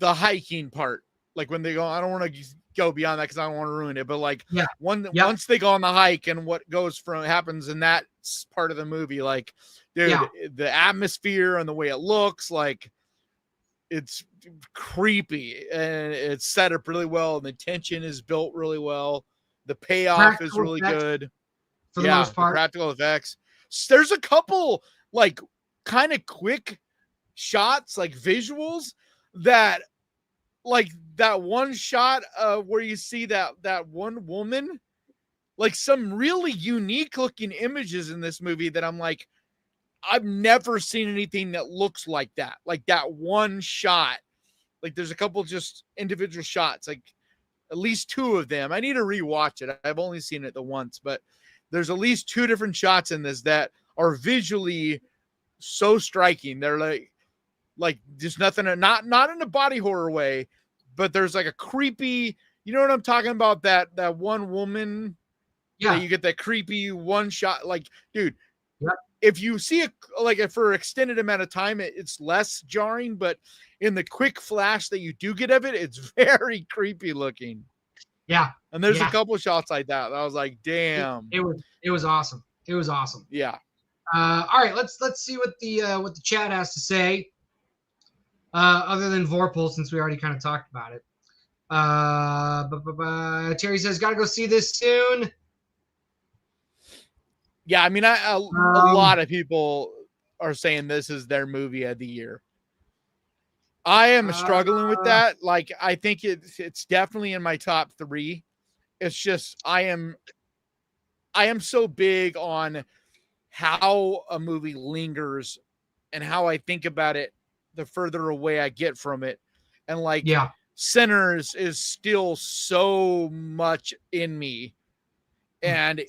hiking part. Like when they go, I don't want to go beyond that because I don't want to ruin it. But like once they go on the hike and what happens in that part of the movie, like dude, the atmosphere and the way it looks, like it's creepy and it's set up really well and the tension is built really well. The payoff is really good. For the most part. The practical effects. There's a couple like kind of quick shots, like visuals that like that one shot where you see that one woman, like some really unique looking images in this movie that I'm like, I've never seen anything that looks like that. Like that one shot. Like there's a couple just individual shots, like at least two of them. I need to rewatch it. I've only seen it the once, but there's at least 2 different shots in this that are visually so striking. They're like just nothing, not in a body horror way, but there's like a creepy, you know what I'm talking about? That one woman, Yeah. you get that creepy one shot. Like, dude, Yep. if you see it like for an extended amount of time, it's less jarring, but in the quick flash that you do get of it, it's very creepy looking. Yeah. And there's Yeah. a couple shots like that. I was like, damn. It was awesome. It was awesome. Yeah. All right, let's see what the chat has to say. Other than Vorpal, since we already kind of talked about it. Terry says, "Gotta go see this soon." Yeah, I mean, a lot of people are saying this is their movie of the year. I am struggling with that. Like, I think it's definitely in my top 3. It's just I am so big on how a movie lingers and how I think about it the further away I get from it. And like, Sinners is still so much in me. And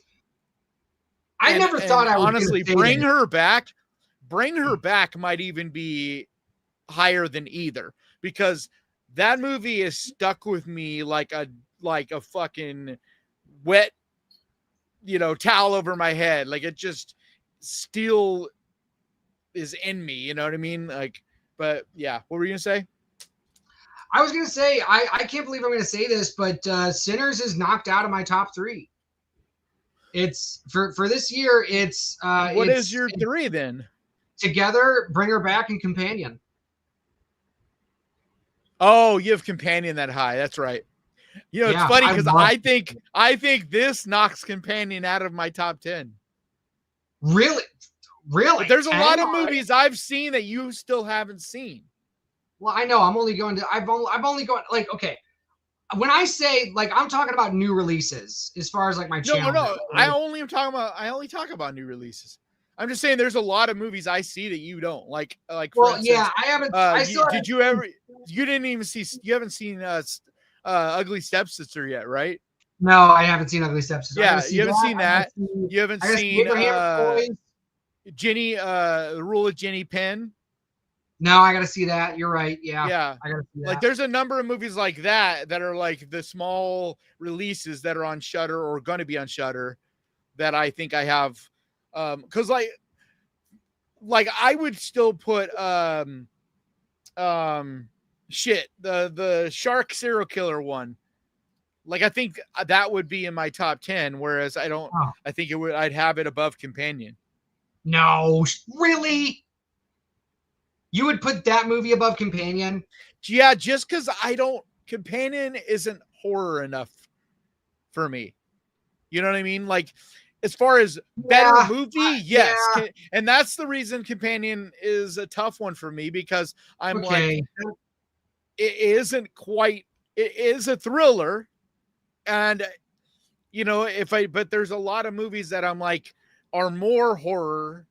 I never thought I would honestly bring her back might even be higher than either, because that movie is stuck with me like a fucking wet, towel over my head. Like, it just still is in me. You know what I mean? Like, but yeah, what were you gonna say? I was gonna say I can't believe I'm gonna say this, but Sinners is knocked out of my top 3. It's for this year. It's what is your 3 then? Together, Bring Her Back, and Companion. Oh, you have Companion that high. That's right. It's funny because I think this knocks Companion out of my top 10. Really? But there's a lot of movies I've seen that you still haven't seen. Well, I know. I've only gone like, okay. When I say, like, I'm talking about new releases as far as like my channel. No. I only talk about new releases. I'm just saying there's a lot of movies I see that you don't like. Well, instance, I haven't. You didn't even see? You haven't seen Ugly Stepsister yet, right? No, I haven't seen Ugly Stepsister. Yeah, you haven't seen that. You haven't seen Jenny, The Rule of Jenny Penn. No, I got to see that. You're right. Yeah. I got to see that. Like, there's a number of movies like that are like the small releases that are on Shudder or going to be on Shudder that I think I have. Because like I would still put the shark serial killer one. Like, I think that would be in my top 10, whereas I think I'd have it above Companion. No, really? You would put that movie above Companion? Yeah, just because Companion isn't horror enough for me. You know what I mean? Like, as far as better movie, yes. Yeah. And that's the reason Companion is a tough one for me, because I'm like, it isn't quite, it is a thriller. And, but there's a lot of movies that I'm like are more horror,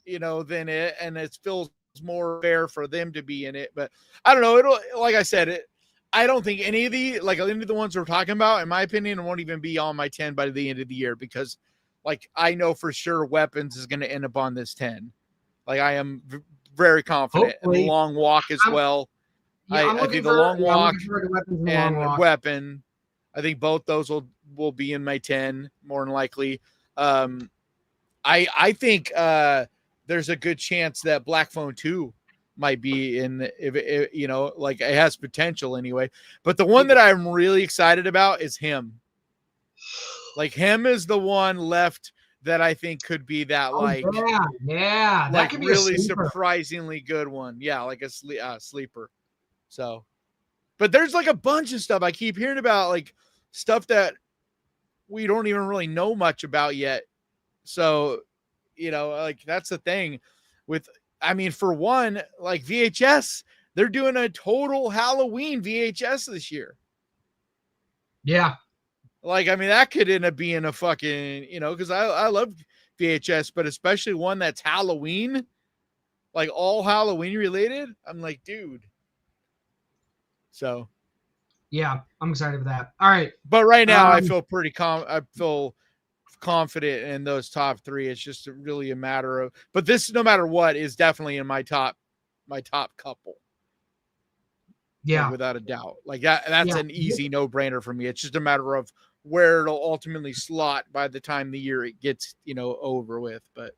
than it. And it feels more fair for them to be in it. But I don't know. Like I said, I don't think any of the ones we're talking about, in my opinion, won't even be on my 10 by the end of the year, because like, I know for sure Weapons is going to end up on this 10. Like, I am very confident. And The Long Walk as well. I think The Long Walk and Weapon, I think both those will be in my 10 more than likely. I think there's a good chance that Black Phone 2 might be in, if like, it has potential anyway. But the one that I'm really excited about is Him. Like, Him is the one left that I think could be that, that like, could be really surprisingly good one. Yeah, like a sleeper. So, but there's like a bunch of stuff I keep hearing about, like stuff that we don't even really know much about yet. So, like, that's the thing with, I mean, for one, like VHS, they're doing a total Halloween VHS this year. Yeah. Like, I mean, that could end up being a fucking, because I love VHS, but especially one that's Halloween, like all Halloween related. I'm like, dude. So. Yeah, I'm excited for that. All right. But right now I feel pretty I feel confident in those top three. It's just really a matter of, but this, no matter what, is definitely in my top couple. Yeah, like, without a doubt. Like that's an easy no-brainer for me. It's just a matter of where it'll ultimately slot by the time the year it gets, over with. But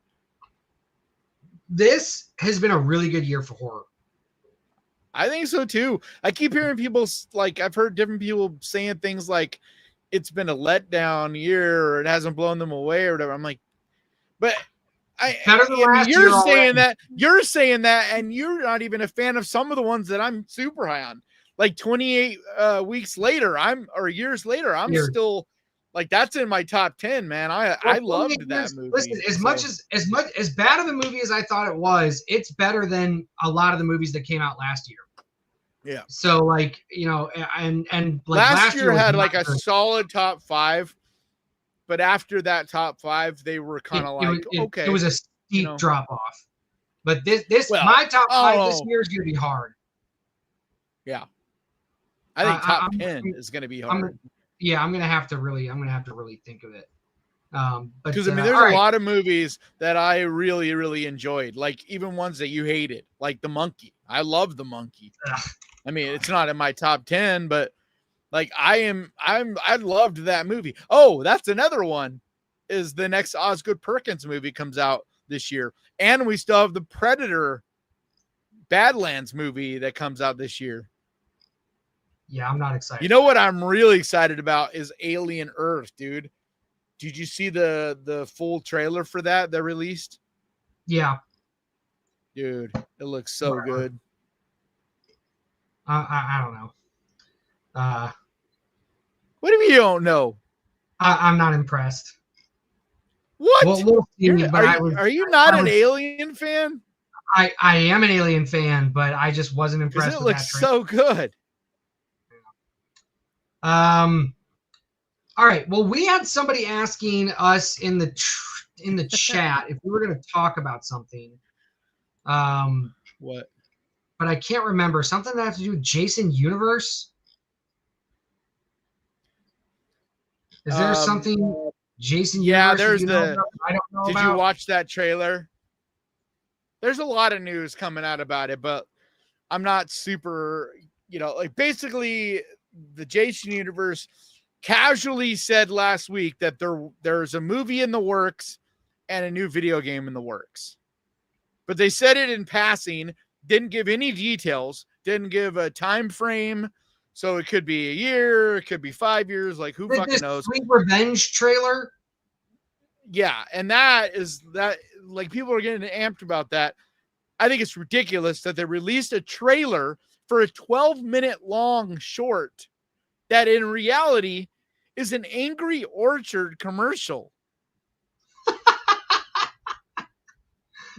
this has been a really good year for horror. I think so too. I keep hearing people I've heard different people saying things like it's been a letdown year or it hasn't blown them away or whatever. I'm like, but you're saying that, and you're not even a fan of some of the ones that I'm super high on. Like 28 weeks later, years later, I'm still like, that's in my top 10, man. I loved that movie. Listen, as much as bad of a movie as I thought it was, it's better than a lot of the movies that came out last year. Yeah. So like, and like last year had like a solid top 5, but after that top 5, they were kind of okay. It was a steep drop off. But my top 5 this year is going to be hard. Yeah. I think top 10 is going to be hard. I'm going to have to really think of it. Because there's a lot of movies that I really, really enjoyed, like even ones that you hated, like The Monkey. I love The Monkey. I mean, it's not in my top 10, but like I loved that movie. Oh, that's another one. Is the next Osgood Perkins movie comes out this year, and we still have the Predator Badlands movie that comes out this year. Yeah, I'm not excited. You know what I'm really excited about is Alien Earth, dude. Did you see the full trailer for that released? Yeah. Dude, it looks so good. I don't know. What if you don't know? I'm not impressed. What? We'll see, are you not an Alien fan? I am an Alien fan, but I just wasn't impressed. It looks so good. All right. Well, we had somebody asking us in the chat if we were going to talk about something. What? But I can't remember. Something that has to do with Jason Universe. Is there something Jason Universe? Yeah, I don't know. Did you watch that trailer? There's a lot of news coming out about it, but I'm not super, like basically the Jason Universe casually said last week that there's a movie in the works and a new video game in the works. But they said it in passing, didn't give any details, didn't give a time frame. So it could be a year, it could be 5 years, like who fucking knows. Sweet Revenge trailer? Yeah, and that like people are getting amped about that. I think it's ridiculous that they released a trailer for a 12-minute long short that in reality is an Angry Orchard commercial.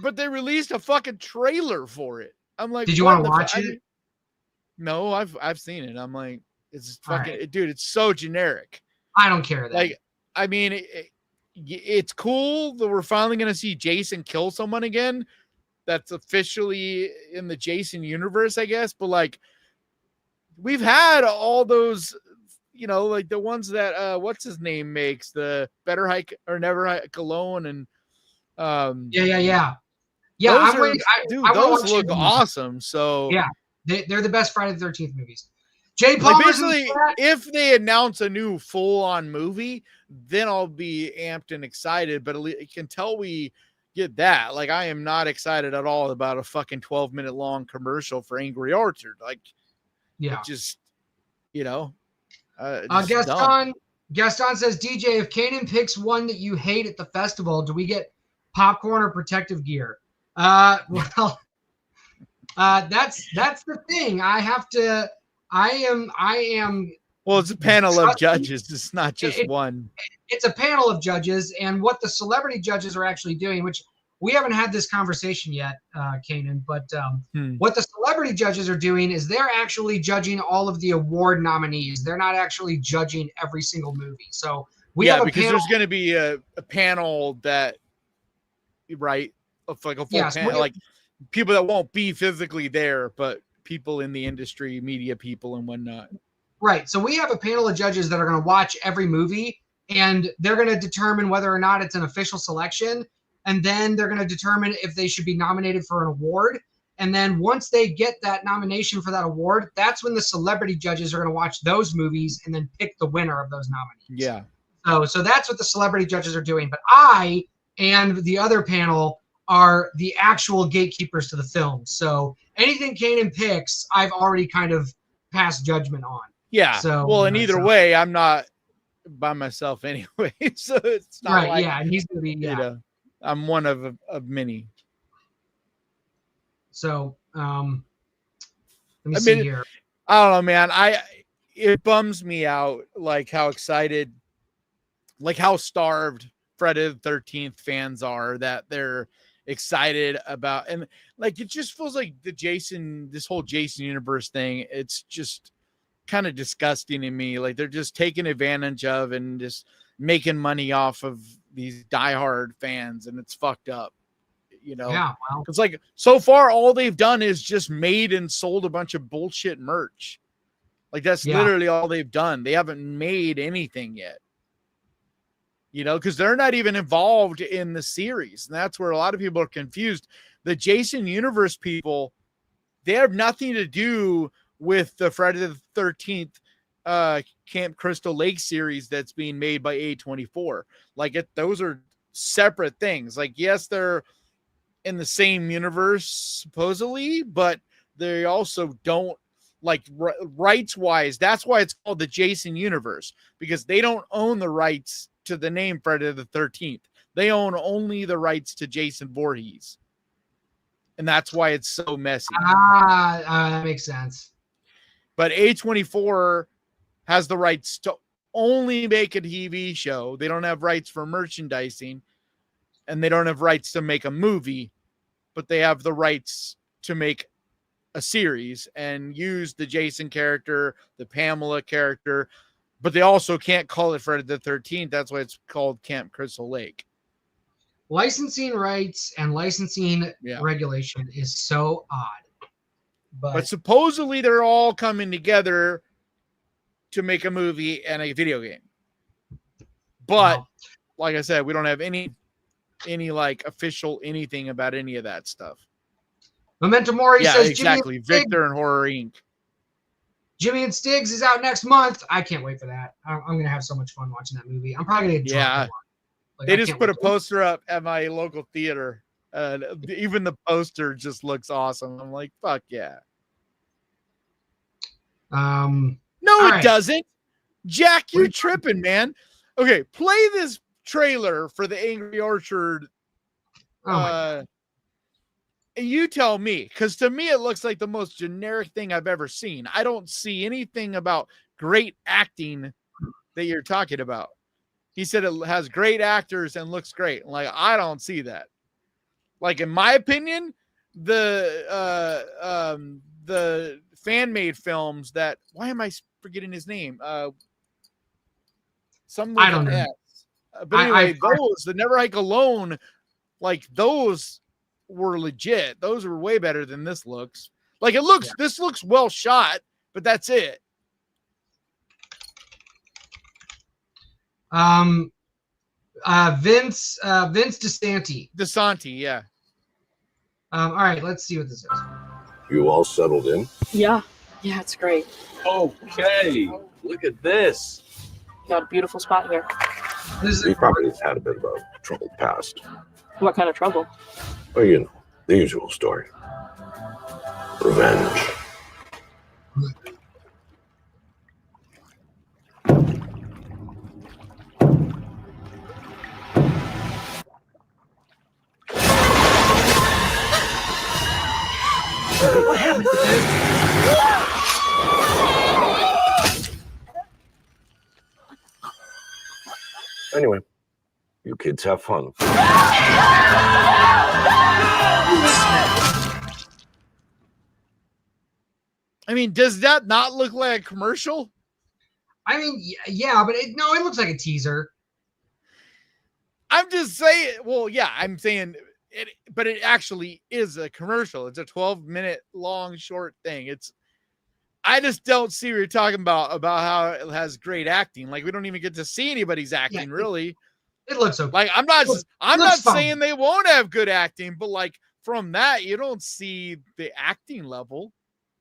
But they released a fucking trailer for it. I'm like, did you want to watch it? No, I've seen it. I'm like, it's fucking, dude, it's so generic. I don't care. Like, I mean, it's cool that we're finally going to see Jason kill someone again. That's officially in the Jason universe, I guess. But like, we've had all those, like the ones that what's his name makes, the Better Hike or Never Hike Alone, and yeah. Those look awesome. So yeah, they're the best Friday the 13th movies. Jay Palmer, basically, if they announce a new full-on movie, then I'll be amped and excited. But you can tell we get that. Like, I am not excited at all about a fucking 12-minute long commercial for Angry Orchard. Like, just Gaston says, DJ, if Kanan picks one that you hate at the festival, do we get popcorn or protective gear? That's the thing. I am. Well, it's a panel of judges. It's not just one. It's a panel of judges, and what the celebrity judges are actually doing, which we haven't had this conversation yet, Kanan, but what the celebrity judges are doing is they're actually judging all of the award nominees. They're not actually judging every single movie. So because there's going to be a panel that, right, of like a full panel, like people that won't be physically there, but people in the industry, media people and whatnot. Right. So we have a panel of judges that are going to watch every movie, and they're going to determine whether or not it's an official selection. And then they're going to determine if they should be nominated for an award. And then once they get that nomination for that award, that's when the celebrity judges are going to watch those movies and then pick the winner of those nominees. Yeah. So that's what the celebrity judges are doing. But I and the other panel are the actual gatekeepers to the film. So anything Kanan picks, I've already kind of passed judgment on. Yeah. So well, and either way, I'm not by myself anyway. So it's not right. like, Yeah. And he's going to be, you know, I'm one of many. So let me see here. I don't know, man. It bums me out like how excited, like how starved Friday the 13th fans are that they're excited about, and like it just feels like this whole Jason universe thing, it's just kind of disgusting to me. Like they're just taking advantage of and just making money off of these diehard fans, and it's fucked up. You know, yeah, well, it's like so far all they've done is just made and sold a bunch of bullshit merch. Like that's literally all they've done. They haven't made anything yet. You know, because they're not even involved in the series. And that's where a lot of people are confused. The Jason Universe people, they have nothing to do with the Friday the 13th Camp Crystal Lake series that's being made by A24. Like those are separate things. Like, yes, they're in the same universe supposedly, but they also don't, like, rights wise. That's why it's called the Jason Universe, because they don't own the rights to the name Friday the 13th. They own only the rights to Jason Voorhees, and that's why it's so messy. That makes sense. But A24 has the rights to only make a TV show. They don't have rights for merchandising, and they don't have rights to make a movie, but they have the rights to make a series and use the Jason character, the Pamela character, but they also can't call it Friday the 13th. That's why it's called Camp Crystal Lake. Licensing rights and licensing regulation is so odd. But supposedly they're all coming together to make a movie and a video game. But like I said, we don't have any like official anything about any of that stuff. Memento Mori says exactly. Victor and Horror Inc. Jimmy and Stiggs is out next month. I can't wait for that. I'm going to have so much fun watching that movie. I'm probably going to get drunk. Like, they just put a poster up at my local theater. Even the poster just looks awesome. I'm like, fuck yeah. No, it doesn't. Jack, you're tripping, man. Okay, play this trailer for the Angry Orchard. You tell me, because to me it looks like the most generic thing I've ever seen. I don't see anything about great acting that you're talking about. He said it has great actors and looks great. Like, I don't see that. Like, in my opinion, the fan-made films that, why am I forgetting his name? I don't know. But anyway, those, the Never Hike Alone, like those were legit. Those were way better than this looks. Like this looks well shot, but that's it. Vince DeSanti, yeah. All right, let's see what this is. You all settled in? Yeah, it's great. Okay, look at this. Got a beautiful spot here. These properties had a bit of a troubled past. What kind of trouble? Well, you know, the usual story. Revenge. What happened? Anyway, you kids have fun. I mean, does that not look like a commercial? I mean, yeah, but it looks like a teaser. I'm just saying, well, yeah, I'm saying it, but it actually is a commercial. It's a 12-minute long short thing. I just don't see what you're talking about how it has great acting. Like we don't even get to see anybody's acting really. It looks okay. Like I'm not looks fine. saying they won't have good acting, but like from that you don't see the acting level.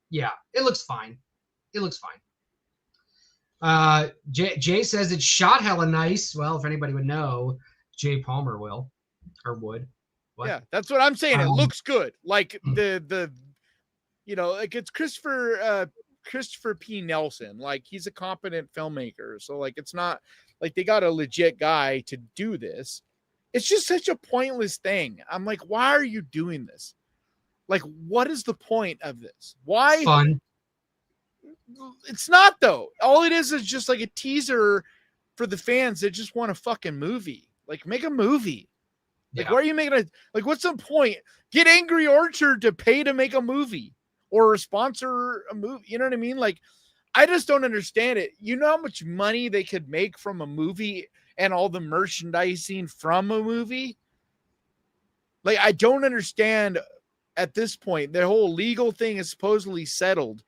Yeah, it looks fine. It looks fine. Jay says it's shot hella nice. Well, if anybody would know, Jay Palmer will or would. What? Yeah, that's what I'm saying. It looks good. Like the like it's Christopher P. Nelson. Like he's a competent filmmaker. So like it's not like they got a legit guy to do this. It's just such a pointless thing. I'm like, why are you doing this? Like, what is the point of this? Why? Fun. It's not though. All it is just like a teaser for the fans that just want a fucking movie. Like, make a movie. Like, why are you making a like? What's the point? Get Angry Orchard to pay to make a movie or sponsor a movie. You know what I mean? Like, I just don't understand it. You know how much money they could make from a movie and all the merchandising from a movie? Like, I don't understand at this point. The whole legal thing is supposedly settled.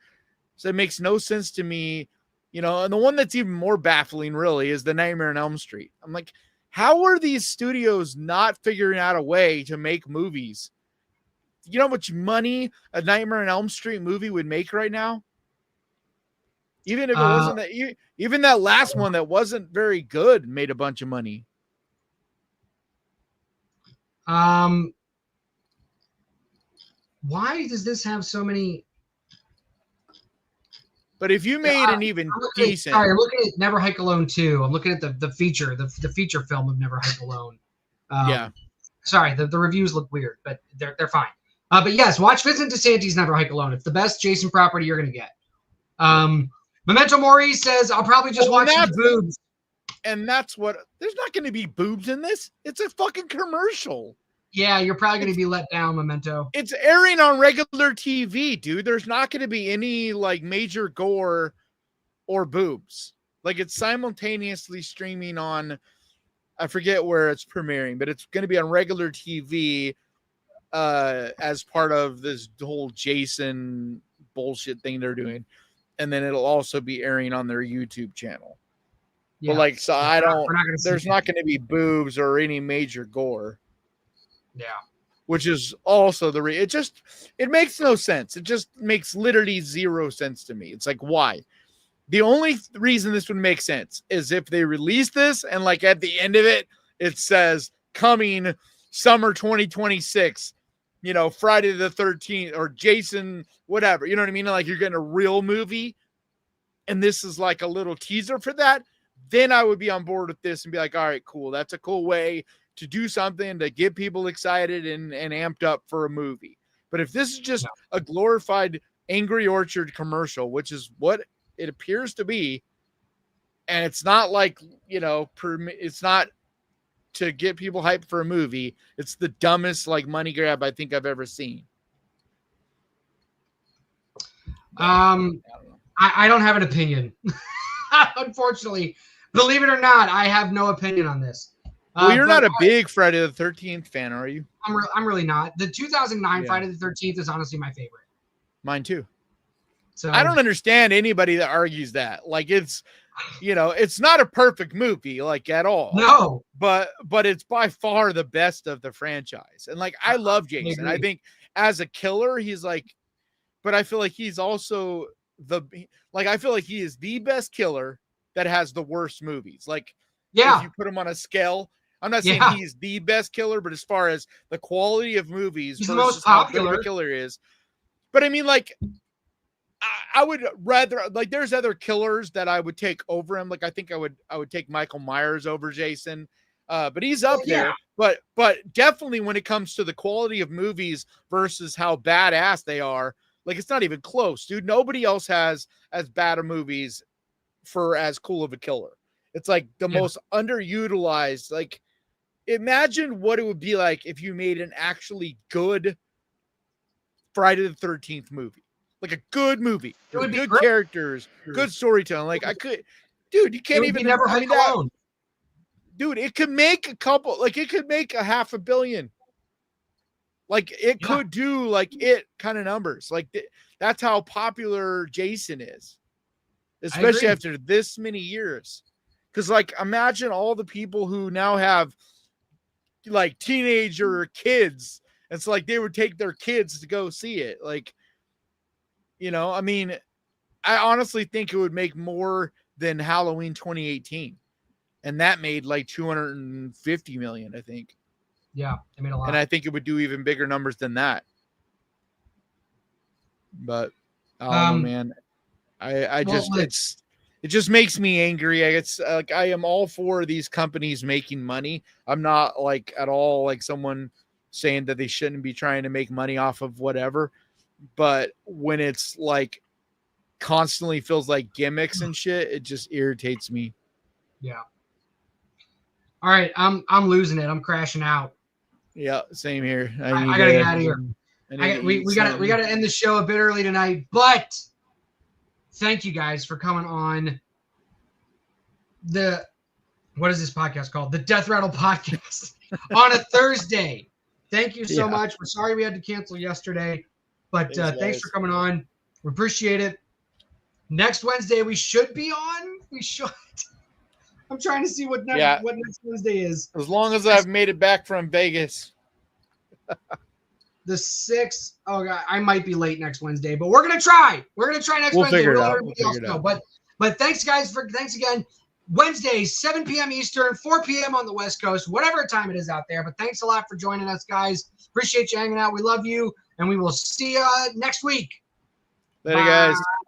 So it makes no sense to me, and the one that's even more baffling really is the Nightmare on Elm Street. I'm like, how are these studios not figuring out a way to make movies? You know how much money a Nightmare on Elm Street movie would make right now? Even if it wasn't that, even that last one that wasn't very good made a bunch of money. Why does this have so many? But if you made an even decent, sorry, I'm looking at Never Hike Alone 2. I'm looking at the feature, the feature film of Never Hike Alone. Yeah. Sorry, the reviews look weird, but they're fine. But yes, watch Vincent DeSantis' Never Hike Alone. It's the best Jason property you're gonna get. Memento Mori says I'll probably just watch the boobs. And that's what there's not going to be boobs in this. It's a fucking commercial. Yeah, you're probably going to be let down, Memento. It's airing on regular TV, dude. There's not going to be any like major gore or boobs. Like it's simultaneously streaming on, I forget where it's premiering, but it's going to be on regular TV as part of this whole Jason bullshit thing they're doing. And then it'll also be airing on their YouTube channel. Yeah. But like, so there's not going to be boobs or any major gore. Yeah. Which is also it makes no sense. It just makes literally zero sense to me. It's like, why? The only reason this would make sense is if they release this and like at the end of it, it says coming summer 2026, Friday the 13th or Jason, whatever, you know what I mean? Like you're getting a real movie and this is like a little teaser for that. Then I would be on board with this and be like, all right, cool. That's a cool way to do something to get people excited and amped up for a movie. But if this is just a glorified Angry Orchard commercial, which is what it appears to be, and it's not like, it's not to get people hyped for a movie. It's the dumbest like money grab I think I've ever seen. I don't have an opinion. Unfortunately, believe it or not, I have no opinion on this. Well, you're not a big Friday the 13th fan, are you? I'm really not. The 2009 Friday the 13th is honestly my favorite. Mine too. So I don't understand anybody that argues that. Like it's, it's not a perfect movie like at all. No. But it's by far the best of the franchise. And like I love Jason. I think as a killer, he's like, but I feel like he's also I feel like he is the best killer that has the worst movies. Like, if you put him on a scale, I'm not saying he's the best killer, but as far as the quality of movies, he's the most popular killer is. But I mean, like, I would rather like there's other killers that I would take over him. Like I think I would take Michael Myers over Jason. But he's up there. But definitely when it comes to the quality of movies versus how badass they are, like it's not even close, dude. Nobody else has as bad of movies for as cool of a killer. It's like the most underutilized. Like, imagine what it would be like if you made an actually good Friday the 13th movie, like a good movie, with good characters, good storytelling. Like dude, you can't even never hike alone. Dude, it could make it could make $500 million. Like it could do like it kind of numbers. Like that's how popular Jason is, especially after this many years. Because like imagine all the people who now have like teenager kids. It's like they would take their kids to go see it. Like, I mean, I honestly think it would make more than Halloween 2018. And that made like 250 million, I think. Yeah, I made a lot. And I think it would do even bigger numbers than that. But I don't know, man. It just makes me angry. It's like I am all for these companies making money. I'm not like at all like someone saying that they shouldn't be trying to make money off of whatever. But when it's like constantly feels like gimmicks and shit, it just irritates me. Yeah. All right, I'm losing it. I'm crashing out. Yeah, same here. I gotta get out of here. We gotta end the show a bit early tonight, but thank you guys for coming on what is this podcast called? The Death Rattle Podcast on a Thursday. Thank you so much. We're sorry we had to cancel yesterday, but thanks for coming on. We appreciate it. Next Wednesday we should be on. We should. I'm trying to see what next Wednesday is. As long as I've made it back from Vegas. The 6th. Oh God, I might be late next Wednesday, but we're gonna try. We're gonna try next Wednesday. Figure it out. But thanks again. Wednesday, 7 p.m. Eastern, 4 p.m. on the West Coast, whatever time it is out there. But thanks a lot for joining us, guys. Appreciate you hanging out. We love you, and we will see you next week. Later, guys.